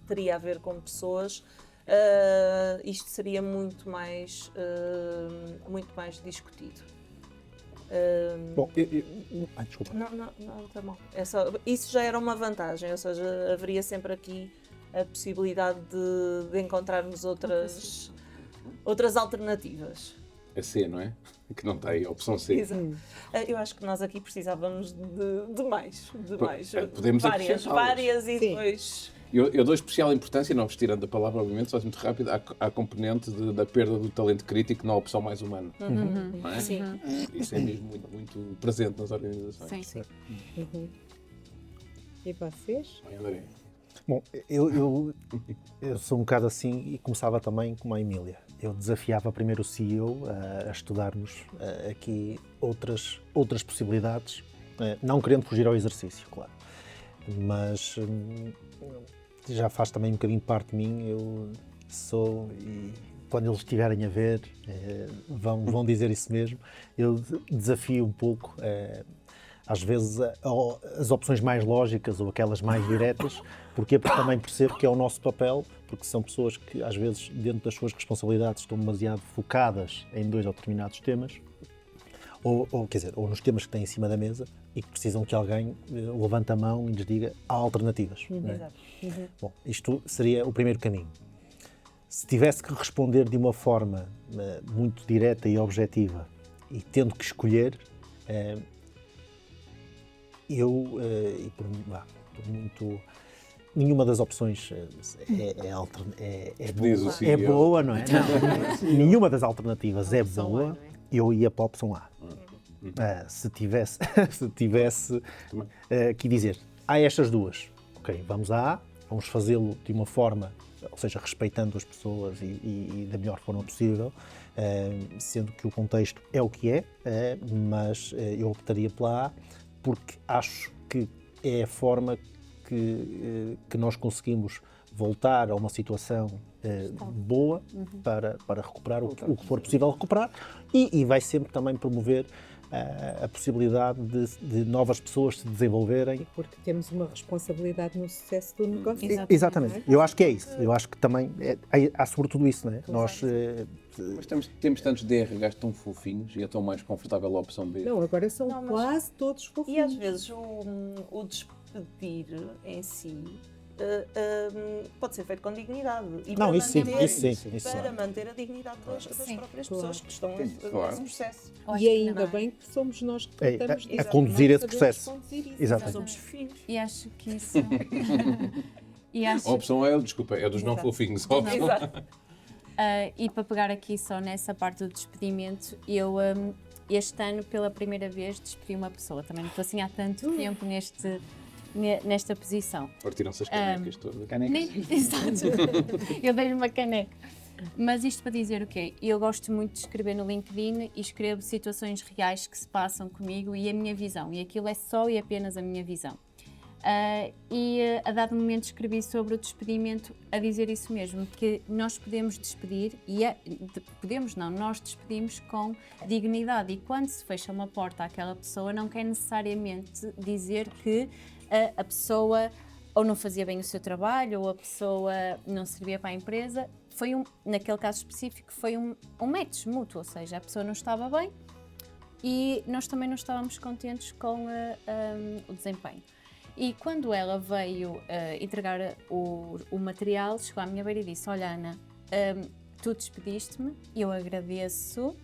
teria a ver com pessoas, isto seria muito mais discutido. Bom, desculpa. Não, está mal. Isso já era uma vantagem, ou seja, haveria sempre aqui a possibilidade de encontrarmos outras alternativas. A C, não é? Que não tem, a opção C. Exato. Eu acho que nós aqui precisávamos de mais. Podemos acrescentá-las. Várias e Sim. depois. Eu dou especial importância, não vos tirando a palavra, obviamente, só muito rápido, à componente da perda do talento crítico na opção mais humana. Não é? Sim. Isso é mesmo muito, muito presente nas organizações. Sim. e vocês? Bem, André. Bom, eu sou um bocado assim e começava também como a Emília. Eu desafiava primeiro o CEO a estudarmos aqui outras possibilidades, não querendo fugir ao exercício, claro. Mas já faz também um bocadinho parte de mim, eu sou, e quando eles estiverem a ver, vão dizer isso mesmo, eu desafio um pouco, às vezes, as opções mais lógicas ou aquelas mais diretas, porque também percebo que é o nosso papel, porque são pessoas que, às vezes, dentro das suas responsabilidades, estão demasiado focadas em 2 ou determinados temas, ou nos temas que têm em cima da mesa e que precisam que alguém levante a mão e lhes diga há alternativas. Não é? Exato. Bom, isto seria o primeiro caminho. Se tivesse que responder de uma forma muito direta e objetiva e tendo que escolher, por muito... Nenhuma das opções Diz o CEO. é boa, não é? Não, nenhuma das alternativas é boa. Eu ia para a opção A. Se tivesse que dizer, há estas duas, ok, vamos a A, vamos fazê-lo de uma forma, ou seja, respeitando as pessoas e da melhor forma possível, sendo que o contexto é o que é, mas eu optaria pela A, porque acho que é a forma que nós conseguimos voltar a uma situação boa para recuperar o que for possível recuperar e vai sempre também promover a possibilidade de novas pessoas se desenvolverem. Porque temos uma responsabilidade no sucesso do negócio. Exatamente. Eu acho que é isso. Eu acho que também há sobretudo isso, não é? Nós Mas temos tantos DRHs tão fofinhos e é tão mais confortável a opção B. Não, agora são Não, mas- quase todos E fofinhos. às vezes o despedir em si pode ser feito com dignidade. E Não, para isso sim, manter- isso sim, isso para sim. manter a dignidade das Sim. próprias Claro. pessoas que estão Claro. nesse processo. Eu acho E que ainda não. bem que somos nós que É, tratamos a disso. conduzir Nós esse sabemos processo. conduzir isso. Exatamente. Somos filhos. E acho que isso. e acho A opção é, desculpa, é dos não fofinhos. A opção- Exato. E para pegar aqui só nessa parte do despedimento, eu este ano pela primeira vez despedi uma pessoa. Também não estou assim há tanto tempo nesta posição. Partiram-se as canecas todas. Exato. Eu dei-lhe uma caneca. Mas isto para dizer o quê? Eu gosto muito de escrever no LinkedIn e escrevo situações reais que se passam comigo e a minha visão. E aquilo é só e apenas a minha visão. A dado momento escrevi sobre o despedimento a dizer isso mesmo, que nós podemos despedir nós despedimos com dignidade e quando se fecha uma porta àquela pessoa não quer necessariamente dizer que a pessoa ou não fazia bem o seu trabalho ou a pessoa não servia para a empresa. Naquele caso específico foi um match mútuo, ou seja, a pessoa não estava bem, e nós também não estávamos contentes com o desempenho. E quando ela veio entregar o material, chegou à minha beira e disse: olha, Ana, tu despediste-me, eu agradeço,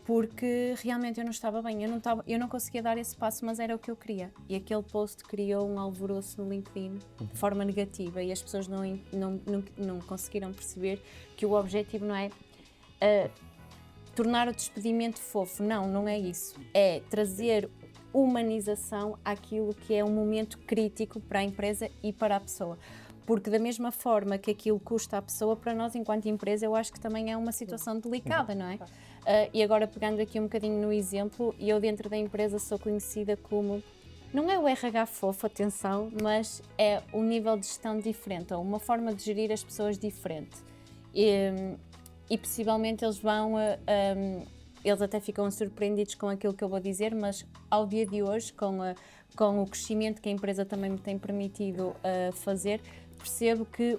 porque realmente eu não estava bem, eu não conseguia dar esse passo, mas era o que eu queria. E aquele post criou um alvoroço no LinkedIn de forma negativa e as pessoas não conseguiram perceber que o objetivo não é tornar o despedimento fofo, não é isso. É trazer humanização àquilo que é um momento crítico para a empresa e para a pessoa. Porque da mesma forma que aquilo custa à pessoa, para nós enquanto empresa eu acho que também é uma situação delicada, não é? E agora pegando aqui um bocadinho no exemplo, eu dentro da empresa sou conhecida como, não é o RH fofo, atenção, mas é um nível de gestão diferente, ou uma forma de gerir as pessoas diferente. E possivelmente eles eles até ficam surpreendidos com aquilo que eu vou dizer, mas ao dia de hoje, com o crescimento que a empresa também me tem permitido fazer, percebo que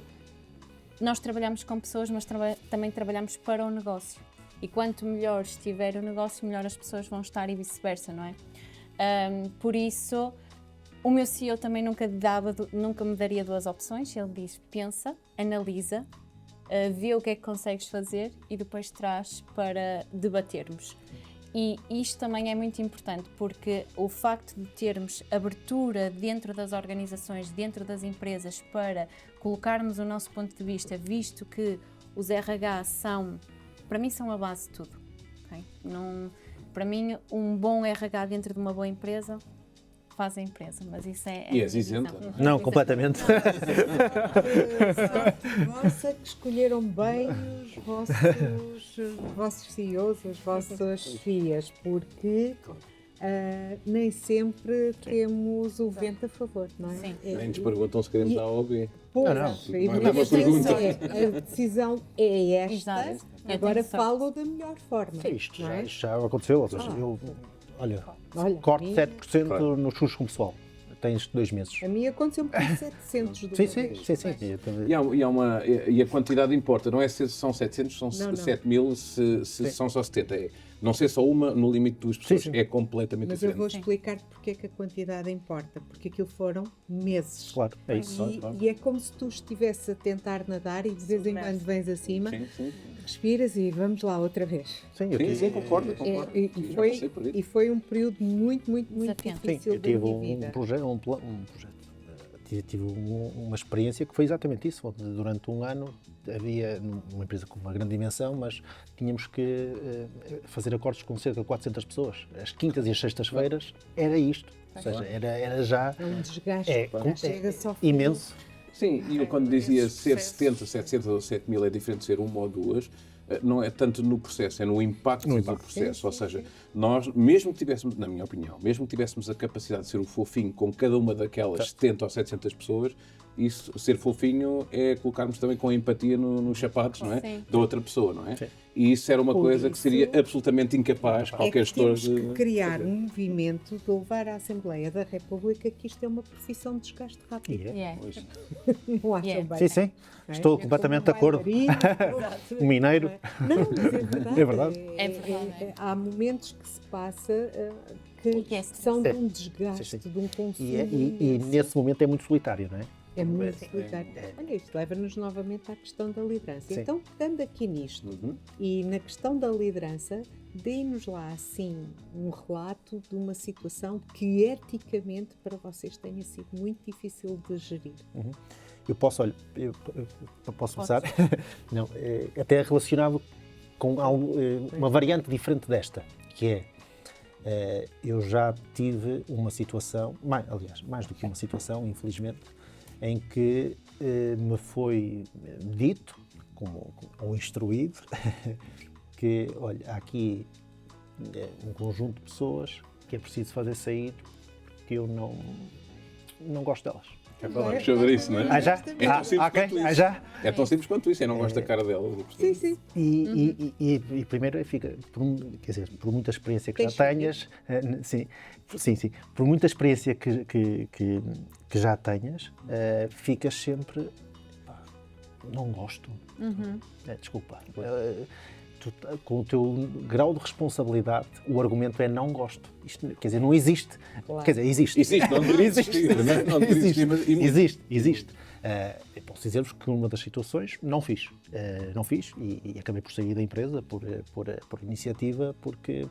nós trabalhamos com pessoas, mas também trabalhamos para o negócio. E quanto melhor estiver o negócio, melhor as pessoas vão estar e vice-versa, não é? Por isso, o meu CEO também nunca me daria duas opções. Ele diz: pensa, analisa, vê o que é que consegues fazer e depois traz para debatermos. E isto também é muito importante porque o facto de termos abertura dentro das organizações, dentro das empresas, para colocarmos o nosso ponto de vista, visto que os RH para mim são a base de tudo. Okay? Para mim, um bom RH dentro de uma boa empresa faz a empresa, mas isso é... E és isenta? Não, completamente. Vossa que escolheram bem os vossos CEOs, as vossas FIAs, porque nem sempre temos o vento a favor, não é? Sim. Nem nos perguntam se queremos A ou B. Pois, Não. e Não é uma atenção, pergunta. a decisão é esta, Exato. agora Atenção. falo da melhor forma. Sim, isto não é? já aconteceu. Ou seja, olha, corto a mim- 7% Claro. nos custos com o pessoal. Tens 2 meses. A mim aconteceu-me por 700 do Sim. E a quantidade importa, não é se são 700, são Não. 7.000, se são só 70. É não ser só uma no limite de duas pessoas, Sim. é completamente Mas eu diferente. vou explicar porque é que a quantidade importa, porque aquilo foram meses. Claro, é isso. E é como se tu estivesse a tentar nadar e de vez em quando vens acima, Sim. respiras e vamos lá outra vez. Sim, eu tive, Sim, concordo. E Já passei por isso. e foi um período muito Desafiante. difícil eu da tive minha um vida. projeto. Tive uma experiência que foi exatamente isso. Onde durante um ano havia uma empresa com uma grande dimensão, mas tínhamos que fazer acordos com cerca de 400 pessoas. As quintas e as sextas-feiras era isto. Ou seja, era já É um desgaste. Chega só imenso. Sim, e eu quando dizia ser 70, 700 ou 7.000 é diferente de ser uma ou duas, não é tanto no processo, é no impacto do processo. Ou seja, nós, mesmo que tivéssemos, na minha opinião, mesmo que tivéssemos a capacidade de ser o fofinho com cada uma daquelas 70 ou 700 pessoas, isso, ser fofinho é colocarmos também com empatia nos sapatos, não é? Sim. Da outra pessoa, não é? Sim. E isso era uma Por coisa que isso, seria absolutamente incapaz qualquer gestor temos que de... criar um movimento de levar à Assembleia da República que isto é uma profissão de desgaste rápido. Yeah. Pois. Não acham Yeah. bem? Sim. Não é? Estou É completamente como de acordo. bailarino, Um mineiro. Não, mas é verdade. É verdade. É verdade. Há momentos que se passa E que que é são de É. um desgaste, Sim. de um consumo. E imenso. nesse momento é muito solitário, não é? É muito solitário. Olha, isto leva-nos novamente à questão da liderança. Sim. Então, pegando aqui nisto, Uhum. e na questão da liderança, dê-nos lá, assim, um relato de uma situação que eticamente para vocês tenha sido muito difícil de gerir. Eu posso, olha, eu posso começar? Não, até relacionado com algo, uma variante diferente desta, que é, eu já tive uma situação, mais do que uma situação, infelizmente, em que me foi dito, ou instruído, que, olha, há aqui um conjunto de pessoas que é preciso fazer sair porque eu não gosto delas. É para deixa eu ver isso, não é? Já? É tão simples Ok, quanto isso. já? É tão simples quanto isso, eu não gosto da cara dela. Sim, sim. E primeiro fica, quer dizer, por muita experiência que já tenhas, sim, por muita experiência que já tenhas, ficas sempre, pá, não gosto. Desculpa. com o teu grau de responsabilidade, o argumento é não gosto. Isto, quer dizer, não existe. Claro. Quer dizer, existe. Existe, não deveria existir. Não deveria existir, mas- Existe. Eu posso dizer-vos que numa das situações não fiz. Não fiz e acabei por sair da empresa por iniciativa, porque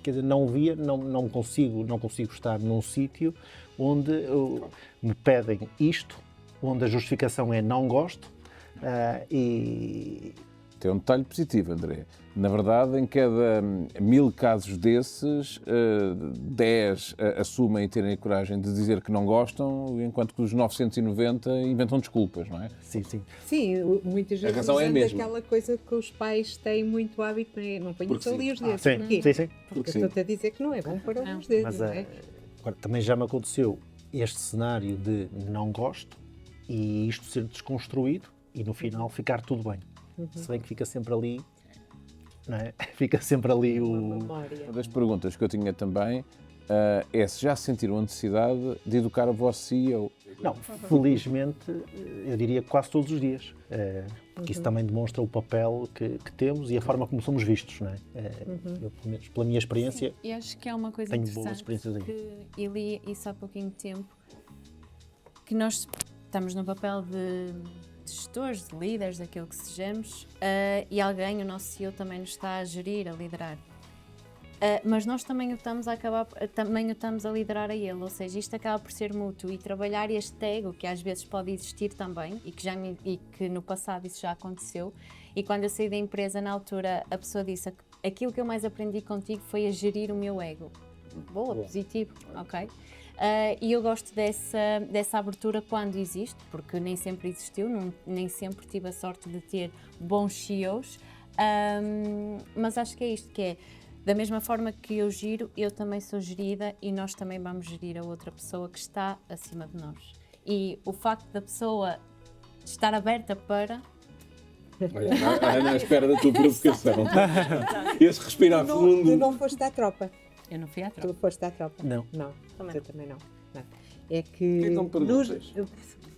quer dizer, não consigo estar num sítio onde me pedem isto, onde a justificação é não gosto e... Tem um detalhe positivo, André. Na verdade, em cada 1000 casos desses, 10 assumem e terem a coragem de dizer que não gostam, enquanto que os 990 inventam desculpas, não é? Sim. Sim, muitas vezes razão é a usando mesma. aquela coisa que os pais têm muito hábito, não ponho Porque ali sim. os dedos. Sim. Porquê? Sim. Porque sim. estou-te a dizer que não é bom para os dedos, Mas não é? agora, também já me aconteceu este cenário de não gosto e isto ser desconstruído e no final ficar tudo bem. Se bem que fica sempre ali, não é? Fica sempre ali Uma o... memória. Uma das perguntas que eu tinha também é se já sentiram a necessidade de educar o vosso CEO. Não, felizmente, eu diria que quase todos os dias. Porque isso também demonstra o papel que temos e a forma como somos vistos, não é? Eu, pelo menos, pela minha experiência, E acho que é uma coisa tenho boas interessante experiências aí. que eu li isso há pouquinho tempo, que nós estamos no papel de gestores, de líderes, daquilo que sejamos, e alguém, o nosso CEO, também nos está a gerir, a liderar. Mas nós também o estamos a liderar a ele, ou seja, isto acaba por ser mútuo e trabalhar este ego que às vezes pode existir também e que no passado isso já aconteceu. E quando eu saí da empresa, na altura, a pessoa disse: aquilo que eu mais aprendi contigo foi a gerir o meu ego. Boa, positivo, ok? E eu gosto dessa abertura quando existe, porque nem sempre existiu, nem sempre tive a sorte de ter bons CEOs, mas acho que é isto, que é, da mesma forma que eu giro, eu também sou gerida e nós também vamos gerir a outra pessoa que está acima de nós. E o facto da pessoa estar aberta para... Olha, a Ana à espera da tua provocação. Esse respirar Tu fundo. não foste à tropa. Eu não fui à tropa. Tu foste à tropa? Não. Não, Também eu não. também não. É que... Então perguntas.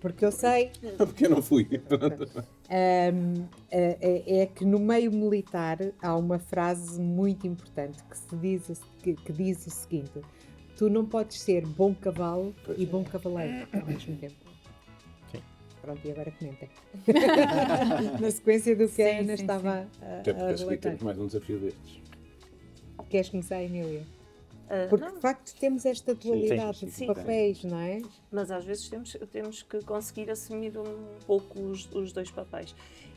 Porque eu sei... Porque eu não fui. É que no meio militar há uma frase muito importante que diz o seguinte: tu não podes ser bom cavalo e bom cavaleiro ao mesmo tempo. Sim. Pronto, e agora comentem. Na sequência do que a Ana estava Até porque a a seguir relatar. temos mais um desafio destes. Queres começar, Emília? Porque Não, de facto temos esta dualidade sim, de sim. papéis, não é? mas às vezes temos que conseguir assumir um pouco os dois papéis.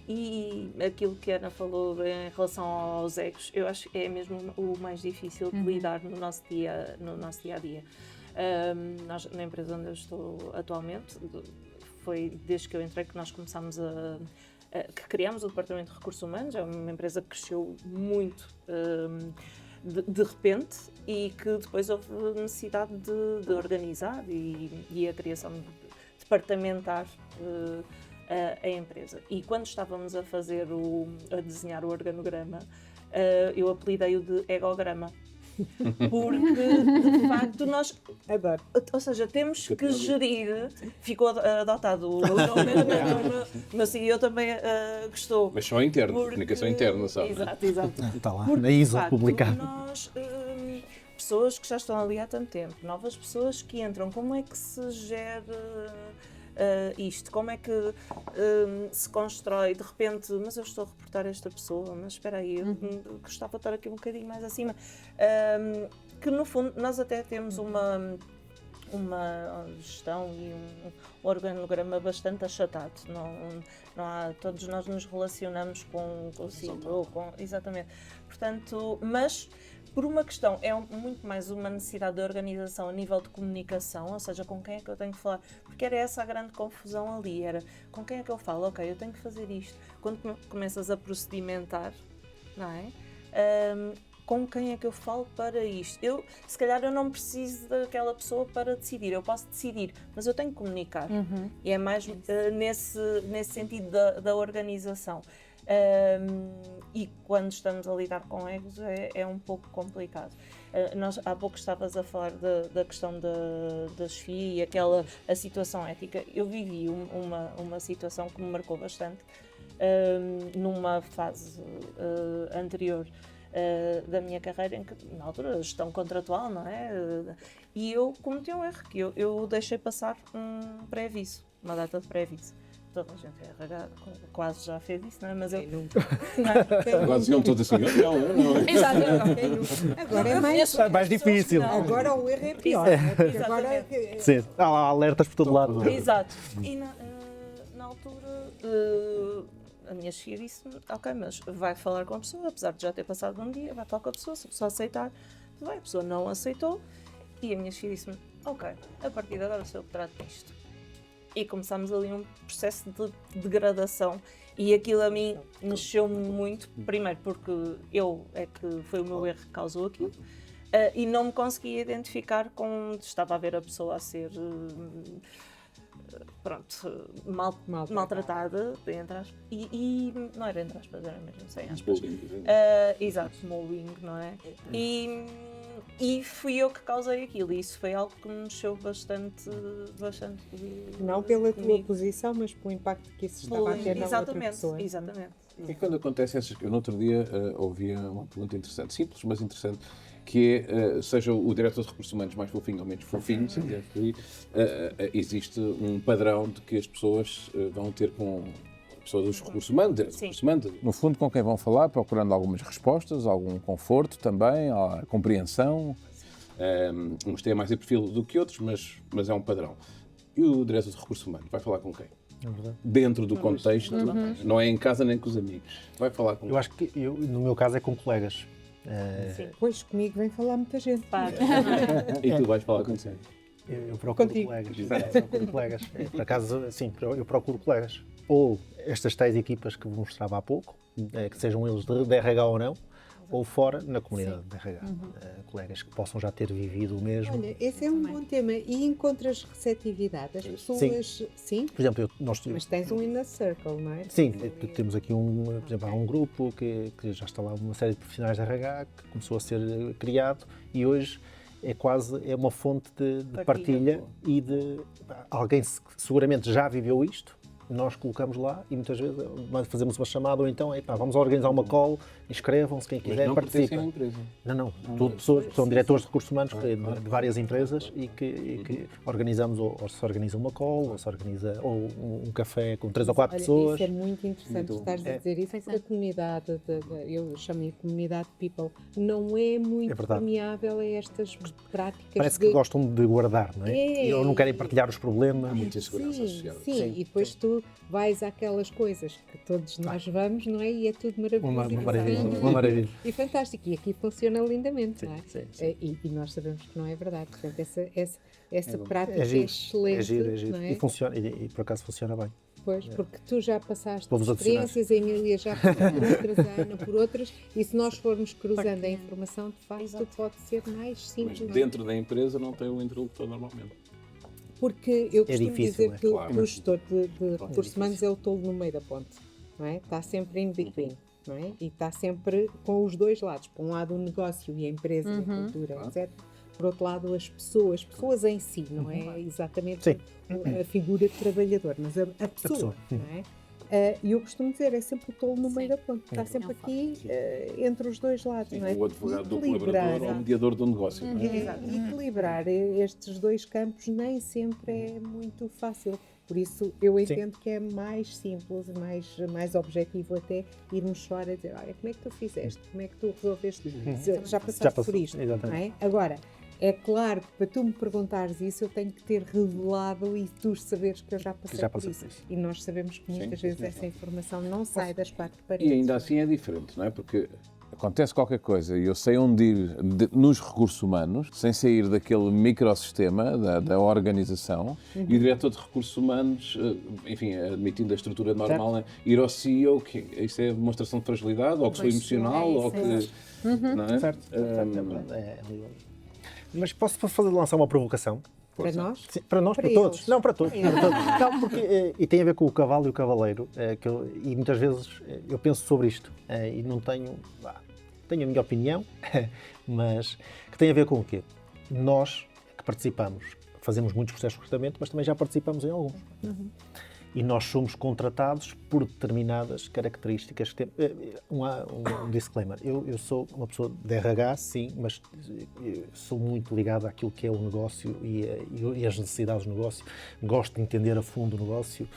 E aquilo que a Ana falou em relação aos egos, eu acho que é mesmo o mais difícil de lidar no nosso dia a dia. Nós, na empresa onde eu estou atualmente, foi desde que eu entrei que nós começámos que criámos o Departamento de Recursos Humanos. É uma empresa que cresceu muito de repente e que depois houve necessidade de organizar e a criação departamentar a empresa. E quando estávamos a desenhar o organograma, eu apelidei-o de egograma. Porque, de facto, nós... Adoro. Ou seja, temos que gerir... Ficou adotado o nome, mas sim, eu também gostou. Mas só interno, Porque- comunicação interna, sabe? Exato. Está lá, Porque, na de ISO facto, publicado. Nós, pessoas que já estão ali há tanto tempo, novas pessoas que entram, como é que se gera isto? Como é que se constrói de repente? Mas eu estou a reportar esta pessoa, mas espera aí, eu gostava de estar aqui um bocadinho mais acima. Que no fundo nós até temos uma gestão e um organograma bastante achatado. Não há, todos nós nos relacionamos com o CEO, exatamente. Portanto, mas por uma questão, é muito mais uma necessidade de organização a nível de comunicação, ou seja, com quem é que eu tenho que falar, porque era essa a grande confusão ali, era com quem é que eu falo, ok, eu tenho que fazer isto. Quando começas a procedimentar, não é? Com quem é que eu falo para isto? Se calhar eu não preciso daquela pessoa para decidir, eu posso decidir, mas eu tenho que comunicar. E é mais nesse sentido da organização. E quando estamos a lidar com egos é um pouco complicado. Nós, há pouco estavas a falar da questão da chefia e a situação ética. Eu vivi uma situação que me marcou bastante, numa fase anterior da minha carreira, em que, na altura, gestão contratual, não é? E eu cometi um erro, que eu deixei passar um pré-aviso, uma data de pré-aviso. Toda a gente é RH, quase já fez isso, não é? Mas eu... Agora diziam todos assim, não. Exato. Agora é mais difícil. Agora o erro é pior. Exatamente. Agora Sim, há lá alertas por todo lado. Exato. E na altura a minha chefia disse-me, ok, mas vai falar com a pessoa, apesar de já ter passado um dia, vai falar com a pessoa, se a pessoa aceitar, tudo bem, a pessoa não aceitou, e a minha chefia disse-me, ok, a partir de agora sou eu que trato disto. E começámos ali um processo de degradação, e aquilo a mim mexeu-me muito, primeiro porque foi o meu erro que causou aquilo, e não me conseguia identificar com, estava a ver a pessoa a ser maltratada, entre aspas, e não era entre aspas, era mesmo sem aspas. Exato, mobbing, não é? E fui eu que causei aquilo, e isso foi algo que me mexeu bastante não pela tua comigo. posição, mas pelo impacto que isso estava a ter na outra pessoa. Exatamente. E quando acontece essas... Eu no outro dia ouvia uma pergunta interessante, simples, mas interessante, que é, seja o diretor de recursos humanos mais fofinho ou menos fofinho, existe um padrão de que as pessoas vão ter com a pessoa dos recursos humanos, diretor de recursos humanos, no fundo com quem vão falar, procurando algumas respostas, algum conforto também, a compreensão. Uns têm mais de perfil do que outros, mas é um padrão. E o diretor de recursos humanos vai falar com quem? Dentro do contexto, não é em casa nem com os amigos. Vai falar com Eu acho que, no meu caso, é com colegas. Pois comigo vem falar muita gente. E tu vais falar com quem? Eu procuro Contigo. colegas. Eu procuro colegas. Por acaso, sim, eu procuro colegas. Ou estas tais equipas que vos mostrava há pouco, que sejam eles de RH ou não, ou fora na comunidade de RH. Colegas que possam já ter vivido o mesmo. Olha, esse é um bom tema. E encontras receptividade? As pessoas... Sim? Por exemplo, Mas tens um inner circle, não é? Sim, temos aqui por exemplo, há um grupo que já está lá uma série de profissionais de RH que começou a ser criado e hoje é uma fonte de partilha e de alguém seguramente já viveu isto, nós colocamos lá e muitas vezes fazemos uma chamada ou então vamos organizar uma call, inscrevam-se quem quiser, participem. Não empresa. Não, tudo pessoas, são diretores de recursos humanos de várias empresas e que organizamos, ou se organiza uma call, ou se organiza um café com 3 ou 4 Olha, pessoas. isso é muito interessante estares a dizer isso, porque a comunidade, eu chamo-lhe comunidade people, não é muito permeável a estas práticas. Parece que gostam de guardar, não é? Ou não querem partilhar os problemas. Muita insegurança associada. Sim, e depois tu vais àquelas coisas que todos nós vamos, não é? E é tudo maravilhoso. Uma maravilha. E fantástico. E aqui funciona lindamente, não é? Sim. E nós sabemos que não é verdade. Portanto, essa prática É é giro, excelente. é giro. Não é? E funciona, e por acaso funciona bem. Pois, porque tu já passaste Vamos adicionar. experiências, a Emília já passou por outras, a Ana por outras, e se nós formos cruzando a informação, de facto, pode ser mais simples. Mas não é? dentro da empresa não tem o interlocutor normalmente. Porque eu costumo difícil, dizer que claro. o gestor de recursos humanos é o tolo no meio da ponte, não é? Está sempre in between, não é? E está sempre com os dois lados. Por um lado o negócio e a empresa, e a cultura, etc. Por outro lado as pessoas em si, não é exatamente a figura de trabalhador, mas a pessoa, não é? E eu costumo dizer, é sempre o tolo no meio da ponte, está sempre aqui entre os dois lados, não é? O advogado do Equilibrar, colaborador ou o mediador do negócio. Não é? equilibrar estes dois campos nem sempre é muito fácil. Por isso, eu entendo que é mais simples, mais objetivo até irmos fora e dizer, olha, como é que tu fizeste? Como é que tu resolveste? Já passaste por isto, não é? Agora, é claro que para tu me perguntares isso, eu tenho que ter revelado e tu saberes que eu já passei por isso. E nós sabemos que muitas vezes essa informação não sai das quatro paredes. E ainda assim é diferente, não é? Porque acontece qualquer coisa e eu sei onde ir nos recursos humanos, sem sair daquele microsistema da organização, e o diretor de recursos humanos, enfim, admitindo a estrutura normal, ir ao CEO, que isso é demonstração de fragilidade, ou que sou emocional, ou que... Não é? Certo. Mas posso lançar uma provocação? Para nós? Sim, para nós, para Para todos. eles. Não, para todos. Não, porque, e tem a ver com o cavalo e o cavaleiro, e muitas vezes eu penso sobre isto, e não tenho a minha opinião, mas que tem a ver com o quê? Nós que participamos, fazemos muitos processos de recrutamento, mas também já participamos em alguns. e nós somos contratados por determinadas características que temos. Um disclaimer, eu sou uma pessoa de RH, sim, mas sou muito ligado àquilo que é o negócio e as necessidades do negócio. Gosto de entender a fundo o negócio.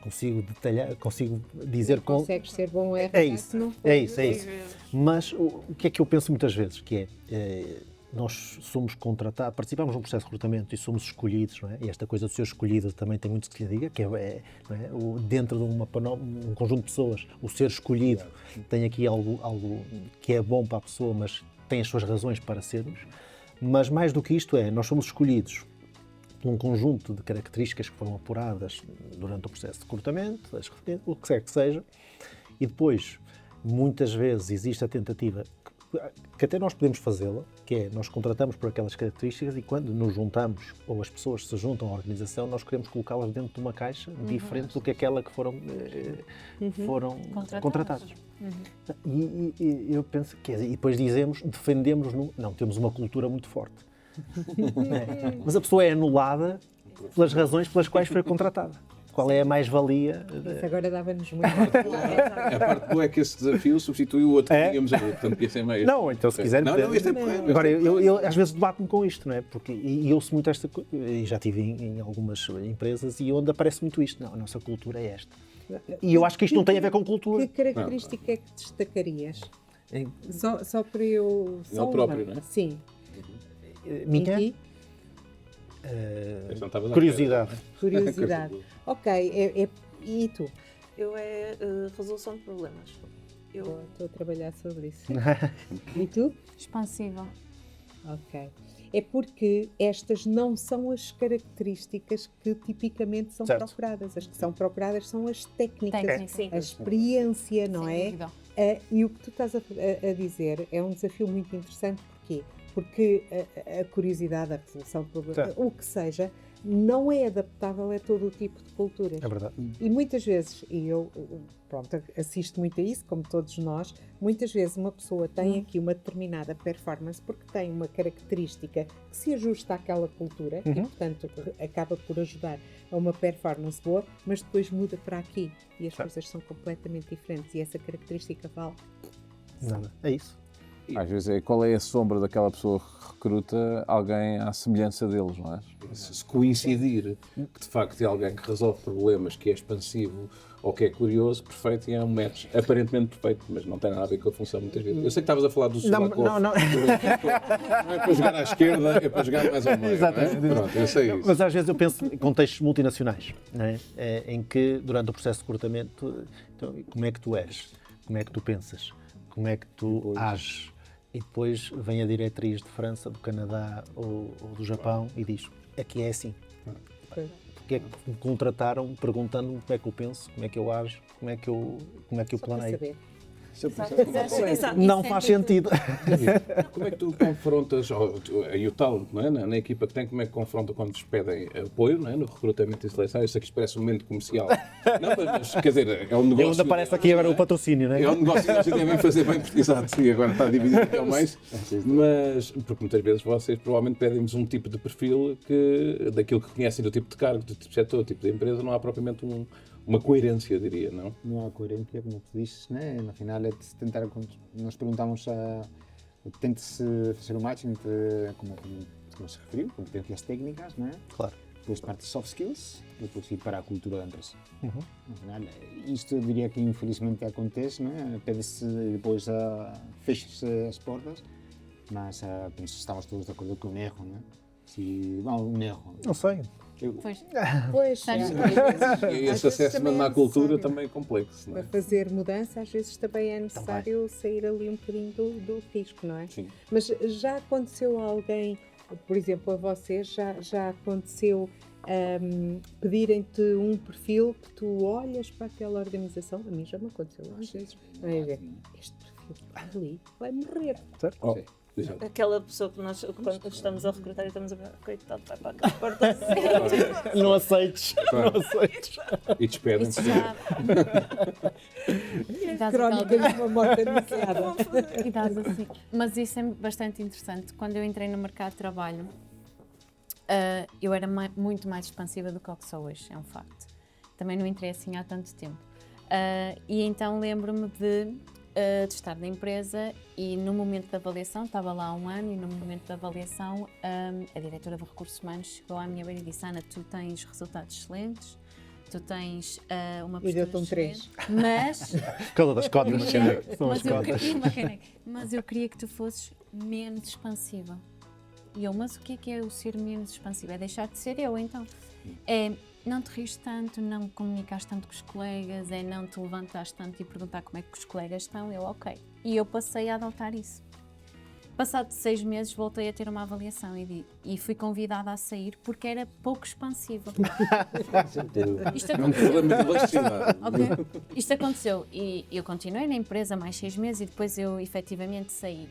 Consigo detalhar, consigo dizer... Consegues ser bom RH? É isso, é isso. Mas o que é que eu penso muitas vezes, que nós somos contratados, participamos de um processo de recrutamento e somos escolhidos, não é? E esta coisa de ser escolhido também tem muito que se lhe diga, que não é? Dentro de um conjunto de pessoas, o ser escolhido tem aqui algo que é bom para a pessoa, mas tem as suas razões para sermos. Mas mais do que isto nós somos escolhidos por um conjunto de características que foram apuradas durante o processo de recrutamento, o que quer que seja, e depois, muitas vezes, existe a tentativa que até nós podemos fazê-la, que é nós contratamos por aquelas características e quando nos juntamos, ou as pessoas se juntam à organização, nós queremos colocá-las dentro de uma caixa diferente do que aquela que foram contratadas. E eu penso que e depois defendemos, não, temos uma cultura muito forte. Mas a pessoa é anulada pelas razões pelas quais foi contratada. Qual é a mais-valia? Isso agora dava-nos muito. A parte boa é que esse desafio substitui o outro que tínhamos ali, portanto podia ser meio... Não, então se quiser... Não, este é porreiro. Agora, eu às vezes debato-me com isto, não é? Porque eu ouço muito esta coisa, e já estive em algumas empresas e onde aparece muito isto. Não, a nossa cultura é esta. E eu acho que isto não tem a ver com cultura. Que característica é que destacarias? Só para eu... Só Ele próprio, não é? Sim. Minha? E Curiosidade. curiosidade. Ok, e tu? Eu resolução de problemas. Estou a trabalhar sobre isso. E tu? Expansível. Ok. É porque estas não são as características que tipicamente são procuradas. As que são procuradas são as técnicas, Sim. a experiência, não Sem é? dúvida. E o que tu estás a dizer é um desafio muito interessante. Porquê? Porque a curiosidade, a resolução de problemas, o que seja, não é adaptável a todo o tipo de culturas. É verdade. E muitas vezes, e eu assisto muito a isso, como todos nós, muitas vezes uma pessoa tem aqui uma determinada performance porque tem uma característica que se ajusta àquela cultura e, portanto, acaba por ajudar a uma performance boa, mas depois muda para aqui e as coisas são completamente diferentes e essa característica vale. Nada. É isso. Às vezes qual é a sombra daquela pessoa que recruta alguém à semelhança deles, não é? Se coincidir que de facto é alguém que resolve problemas, que é expansivo ou que é curioso, perfeito, e é um match aparentemente perfeito, mas não tem nada a ver com a função muitas vezes. Eu sei que estavas a falar do Solakov. Não. Não é para jogar à esquerda, é para jogar mais ao meio. Exatamente. Não é? Pronto, eu sei isso. Mas às vezes eu penso em contextos multinacionais, não é? Em que durante o processo de recrutamento, então, como é que tu és? Como é que tu pensas? Como é que tu ages? E depois vem a diretriz de França, do Canadá ou do Japão e diz, aqui é assim. Porque é que me contrataram perguntando-me como é que eu penso, como é que eu ajo, como é que eu planeio. Saber. Não faz sentido. Como é que tu confrontas, e o talent, não é? Na equipa que tem, como é que confronta quando vos pedem apoio, não é? No recrutamento e seleção? Eu sei que isto parece um momento comercial. Não, mas quer dizer, é um negócio... Onde aparece aqui agora o patrocínio, não é? É um negócio que vocês devem fazer bem, porque exato, e agora está dividido até mais. Mas, porque muitas vezes vocês provavelmente pedem-nos um tipo de perfil que, daquilo que conhecem, do tipo de cargo, do tipo de setor, do tipo de empresa, não há propriamente uma coerência, diria, não? No há coherencia, como tu dices, né? No final é tentar, nós perguntamos tenta-se fazer o match entre, como se referiu, competências técnicas, não é? Claro. Depois parte de soft skills e depois ir para a cultura da empresa. No final, isto eu diria que infelizmente acontece, não é? Pede-se depois fecha-se as portas, mas penso que estamos todos de acordo com um erro, não é? Um erro. Não sei. Pois, E esse assessment na cultura também é complexo, não é? Para fazer mudança, às vezes também é necessário sair ali um bocadinho do risco, não é? Sim. Mas já aconteceu a alguém, por exemplo, a vocês, já aconteceu pedirem-te um perfil que tu olhas para aquela organização? A mim já me aconteceu às vezes. Este perfil ali vai morrer. Certo? Exato. Aquela pessoa que nós, quando estamos a recrutar, e estamos a ver, coitado, vai para aquela porta. Não aceites. Não aceites. E despedem. Isso já... Crónica de uma morte anunciada. E dás assim. Mas isso é bastante interessante. Quando eu entrei no mercado de trabalho, eu era muito mais expansiva do que o que sou hoje, é um facto. Também não entrei assim há tanto tempo. E então lembro-me de estar na empresa e no momento da avaliação, estava lá há um ano, e no momento da avaliação a diretora de Recursos Humanos chegou à minha beira e disse: Ana, tu tens resultados excelentes, tu tens uma E deu-te postura um 3. excelente, mas... Cada das cotas. São as Mas eu cotas. queria uma caneca. Mas eu queria que tu fosses menos expansiva. E eu, mas o que é o ser menos expansiva? É deixar de ser eu, então. É não te rires tanto, não comunicares tanto com os colegas, é não te levantares tanto e perguntar como é que os colegas estão. Eu, ok. E eu passei a adotar isso. Passado 6 meses voltei a ter uma avaliação e fui convidada a sair porque era pouco expansiva. Isto É um aconteceu. problema de elasticidade. Ok. Isto aconteceu e eu continuei na empresa mais 6 meses e depois eu efetivamente saí.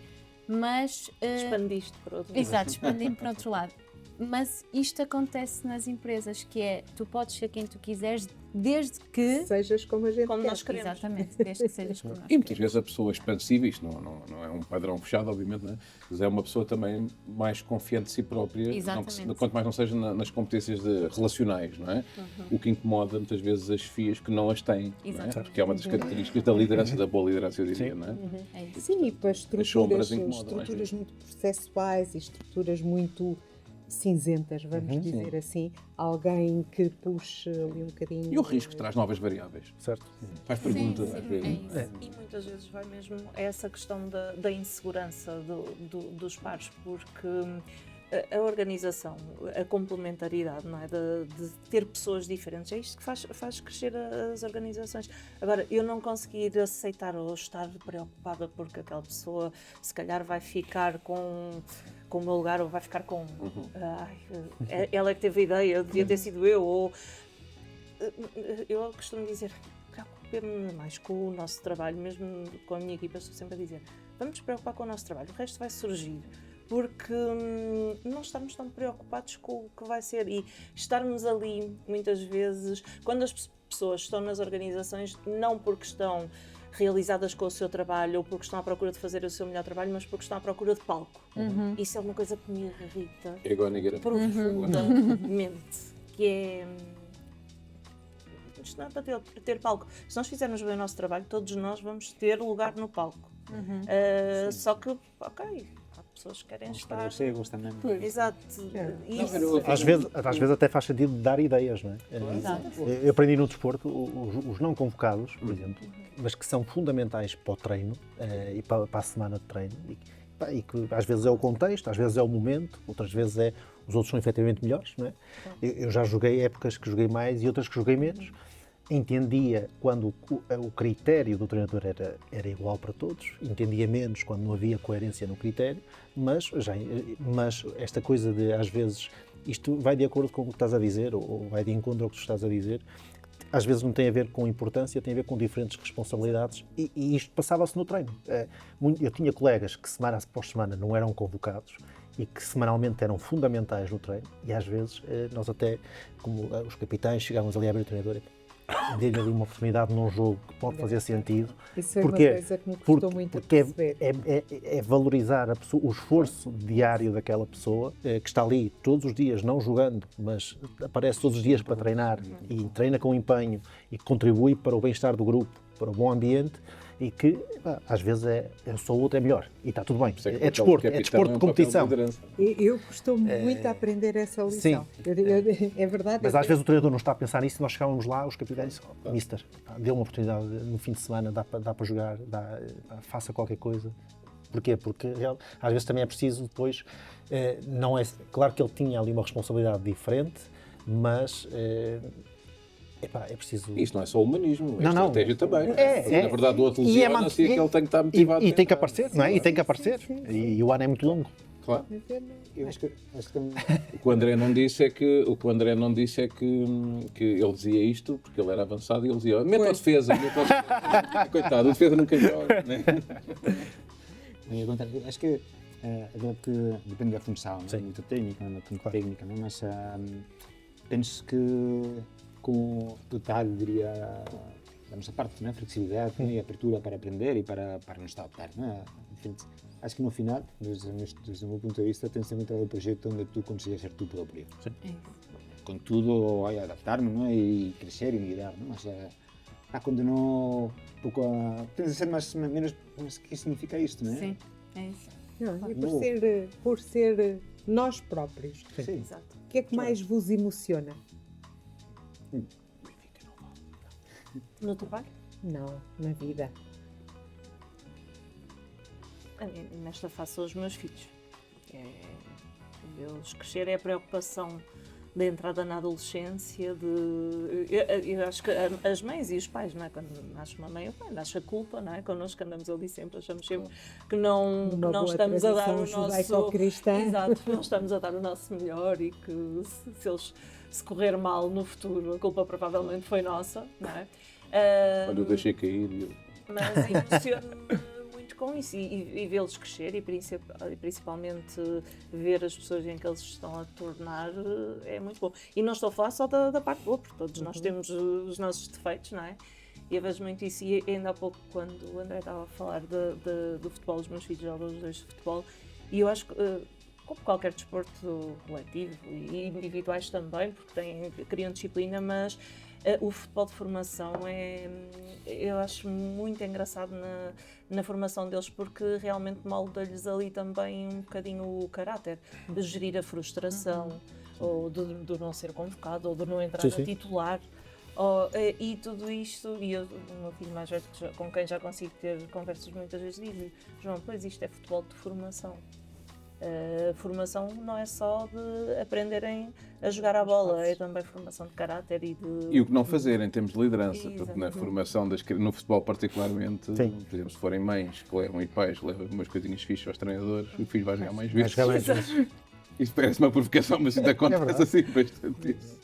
Mas. Expandiste por outro lado. Exato, expandi-me para outro lado. Mas isto acontece nas empresas, que é, tu podes ser quem tu quiseres, desde que... Sejas como a gente Como quer. nós queremos. Exatamente, desde que sejas como nós. E muitas vezes a pessoa expansiva, isto não é um padrão fechado, obviamente, não é? Mas é uma pessoa também mais confiante de si própria, Exatamente. quanto mais não seja nas competências relacionais, não é? O que incomoda muitas vezes as FIAs que não as têm, não é? Exatamente. Porque é uma das características da liderança, da boa liderança, eu diria, não é? É isso. Sim, e para As sombras estruturas, incomodam, às estruturas muito processuais e estruturas muito cinzentas, vamos dizer assim, alguém que puxe ali um bocadinho. E o risco traz novas variáveis. Certo. Faz pergunta, sim, às é vezes. isso. E muitas vezes vai mesmo a essa questão da insegurança dos pares, porque a organização, a complementaridade, não é? De ter pessoas diferentes, é isto que faz crescer as organizações. Agora, eu não conseguir aceitar ou estar preocupada porque aquela pessoa se calhar vai ficar com o meu lugar ou vai ficar com ela é que teve a ideia, devia ter sido eu, ou eu costumo dizer, preocupemos mais com o nosso trabalho, mesmo com a minha equipa, eu estou sempre a dizer, vamos nos preocupar com o nosso trabalho, o resto vai surgir, porque não estamos tão preocupados com o que vai ser e estarmos ali, muitas vezes, quando as pessoas estão nas organizações, não porque estão realizadas com o seu trabalho ou porque estão à procura de fazer o seu melhor trabalho, mas porque estão à procura de palco. Isso é uma coisa que me irrita Ego negra. profundamente, que é... Isto não é para ter palco. Se nós fizermos bem o nosso trabalho, todos nós vamos ter lugar no palco. Só que, ok, há pessoas que querem estar... Os egos também. Exato. Isso. Às vezes até faz sentido dar ideias, não é? Exato. Eu aprendi no desporto, os não convocados, por exemplo, mas que são fundamentais para o treino e para a semana de treino, e que às vezes é o contexto, às vezes é o momento, outras vezes os outros são efetivamente melhores, não é? Eu já joguei épocas que joguei mais e outras que joguei menos. Entendia quando o critério do treinador era igual para todos, entendia menos quando não havia coerência no critério, mas esta coisa de, às vezes, isto vai de acordo com o que estás a dizer, ou vai de encontro ao que tu estás a dizer, às vezes não tem a ver com importância, tem a ver com diferentes responsabilidades, e isto passava-se no treino. Eu tinha colegas que semana após semana não eram convocados, e que semanalmente eram fundamentais no treino, e às vezes nós até, como os capitães, chegávamos ali a abrir o treinador e dei-lhe ali uma oportunidade num jogo que pode fazer sentido. Isso é uma coisa que me custou muito a Porque perceber. é valorizar o esforço diário daquela pessoa que está ali todos os dias, não jogando, mas aparece todos os dias para treinar e treina com empenho e contribui para o bem-estar do grupo, para o bom ambiente, e que às vezes eu sou outro, é melhor e está tudo bem. É desporto de competição. Eu costumo muito a aprender essa lição. É verdade. Mas às vezes o treinador não está a pensar nisso, nós chegávamos lá, os capitães, mister, dê uma oportunidade no fim de semana, dá para jogar, faça qualquer coisa. Porquê? Porque às vezes também é preciso depois, não é, claro que ele tinha ali uma responsabilidade diferente, mas é preciso... Isto não é só humanismo, é Não, estratégia também. Na verdade o outro E é lesiona-se e aquele tem que estar motivado. E tem que aparecer, não é? E tem que aparecer. E o ano é muito longo. Claro. Eu acho que também... O que o André não disse é que ele dizia isto porque ele era avançado e ele dizia mete a defesa. Coitado, o defesa nunca joga. Né? Acho que depende da função, não é muito técnica, não é muito técnica, não? Mas penso que com o total, diria, da nossa parte, não é? Flexibilidade e abertura para aprender e para nos adaptar, não é? acho que no final, desde o meu ponto de vista, tens de encontrar o projeto onde tu consigas ser tu próprio. Con tudo, adaptar-me, não é? E crescer e mudar, não? Mas, quando não... tens de ser menos... Mas o que significa isto, não é? Sim, é isso. Não, e por ser nós próprios. Sim. Exato. O que é que mais vos emociona? No trabalho? Não, na vida. Nesta fase são os meus filhos. Eles crescerem, a preocupação da entrada na adolescência, eu acho que as mães e os pais, não é? Quando nasce uma mãe ou pai, nasce a culpa, não é? Connosco andamos ali sempre, achamos sempre que não estamos a dar o nosso... Exato, não estamos a dar o nosso melhor e que se correr mal no futuro, a culpa provavelmente foi nossa, não é? Quando eu deixei cair... Mas emociono-me muito com isso e vê-los crescer e principalmente ver as pessoas em que eles estão a tornar é muito bom. E não estou a falar só da parte boa, porque todos nós temos os nossos defeitos, não é? E eu vejo muito isso. E ainda há pouco, quando o André estava a falar do futebol, os meus filhos jogam os dois de futebol, e eu acho que, como qualquer desporto coletivo e individuais também, porque criam disciplina, mas o futebol de formação eu acho muito engraçado na formação deles, porque realmente molda-lhes ali também um bocadinho o caráter, de gerir a frustração, ou de não ser convocado, ou de não entrar a titular. E tudo isto, e o meu filho mais velho, com quem já consigo ter conversas muitas vezes, diz-lhe: João, pois isto é futebol de formação. Formação não é só de aprenderem a jogar a bola, é também formação de caráter E o que não fazer em termos de liderança, porque na Exatamente. formação, no futebol particularmente, por exemplo, se forem mães que levam e pais que levam umas coisinhas fixas aos treinadores, o filho vai jogar mais vezes. Isto parece uma provocação, mas ainda acontece assim bastante isso.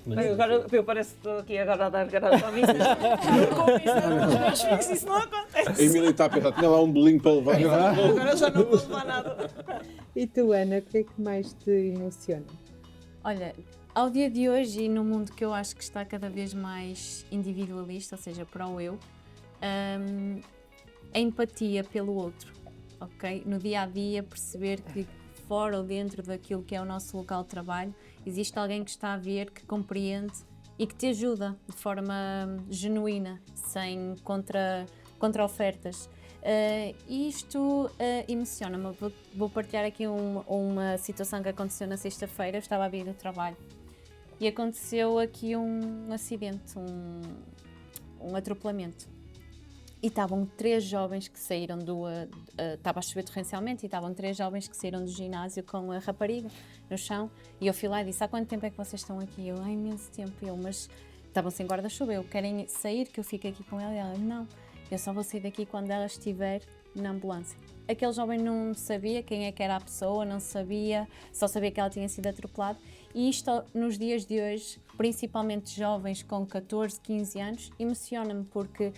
Agora, eu parece que estou aqui agora a dar graças a mim. Com os meus filhos, isso não acontece. A Emília está a pensar, tinha lá um bolinho para levar. Agora já não vou levar nada. E tu, Ana, o que é que mais te emociona? Olha, ao dia de hoje e no mundo que eu acho que está cada vez mais individualista, ou seja, para o eu, a empatia pelo outro, ok? No dia a dia perceber que fora ou dentro daquilo que é o nosso local de trabalho, existe alguém que está a ver, que compreende e que te ajuda de forma genuína, sem contra-ofertas. Isto emociona-me. Vou partilhar aqui uma situação que aconteceu na sexta-feira. Eu estava a vir do trabalho e aconteceu aqui um acidente, um atropelamento. E estavam 3 jovens que saíram estava a chover torrencialmente, e estavam 3 jovens que saíram do ginásio com a rapariga no chão. E eu fui lá e disse: há quanto tempo é que vocês estão aqui? Eu: há imenso tempo. Mas estavam sem guarda-chuva. Eu: querem sair que eu fique aqui com ela? E ela: não, eu só vou sair daqui quando ela estiver na ambulância. Aquele jovem não sabia quem é que era a pessoa, não sabia, só sabia que ela tinha sido atropelada. E isto, nos dias de hoje, principalmente jovens com 14, 15 anos, emociona-me, porque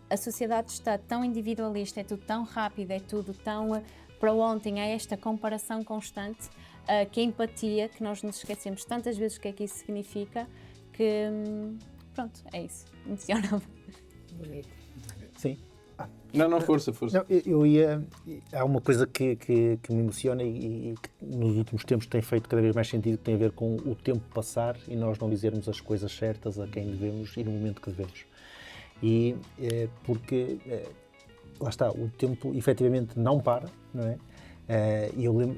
a sociedade está tão individualista, é tudo tão rápido, é tudo tão para ontem, há esta comparação constante, que a empatia, que nós nos esquecemos tantas vezes o que é que isso significa, que pronto, é isso, emociona-me. Bonito. Sim. Não, força. Não, há uma coisa que me emociona e que nos últimos tempos tem feito cada vez mais sentido, que tem a ver com o tempo passar e nós não dizermos as coisas certas a quem devemos e no momento que devemos. E porque, lá está, o tempo efetivamente não para, não é? E eu lembro,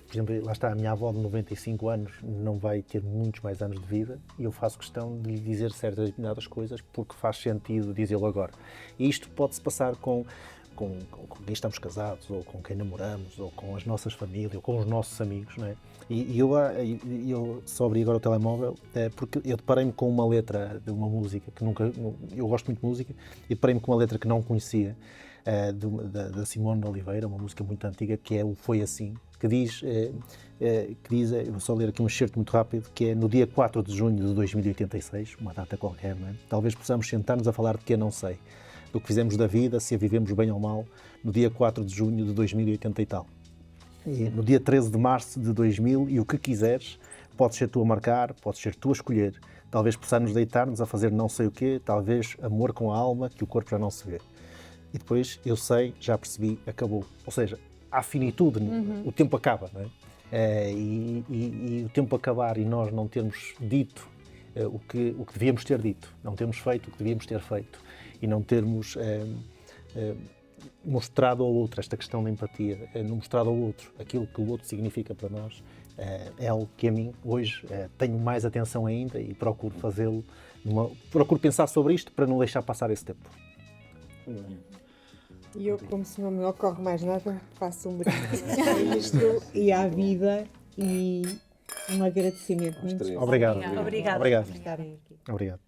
por exemplo, lá está, a minha avó de 95 anos não vai ter muitos mais anos de vida e eu faço questão de lhe dizer certas determinadas coisas porque faz sentido dizê-lo agora. E isto pode-se passar com quem estamos casados, ou com quem namoramos, ou com as nossas famílias, ou com os nossos amigos, não é? E eu só abri agora o telemóvel porque eu deparei-me com uma letra de uma música que eu gosto muito de música, e deparei-me com uma letra que não conhecia, da Simone de Oliveira, uma música muito antiga, que é o Foi Assim, que diz, eu vou só ler aqui um excerto muito rápido, que é: no dia 4 de junho de 2086, uma data qualquer, não é? Talvez possamos sentar-nos a falar de que eu não sei, do que fizemos da vida, se a vivemos bem ou mal, no dia 4 de junho de 2080 e tal. E no dia 13 de março de 2000, e o que quiseres, podes ser tu a marcar, podes ser tu a escolher. Talvez possamos deitar-nos a fazer não sei o quê, talvez amor com a alma, que o corpo já não se vê. e depois eu sei, já percebi, acabou. Ou seja, há finitude, o tempo acaba, não é? E o tempo acabar e nós não termos dito o que devíamos ter dito, não termos feito o que devíamos ter feito e não termos mostrado ao outro esta questão da empatia, não mostrado ao outro aquilo que o outro significa para nós, é algo que a mim hoje tenho mais atenção ainda e procuro fazê-lo, procuro pensar sobre isto para não deixar passar esse tempo. E eu, como se não me ocorre mais nada, faço um brinde a isto e à vida e um agradecimento muito especial Obrigado. Obrigada. Obrigado. por estarem aqui. Obrigado.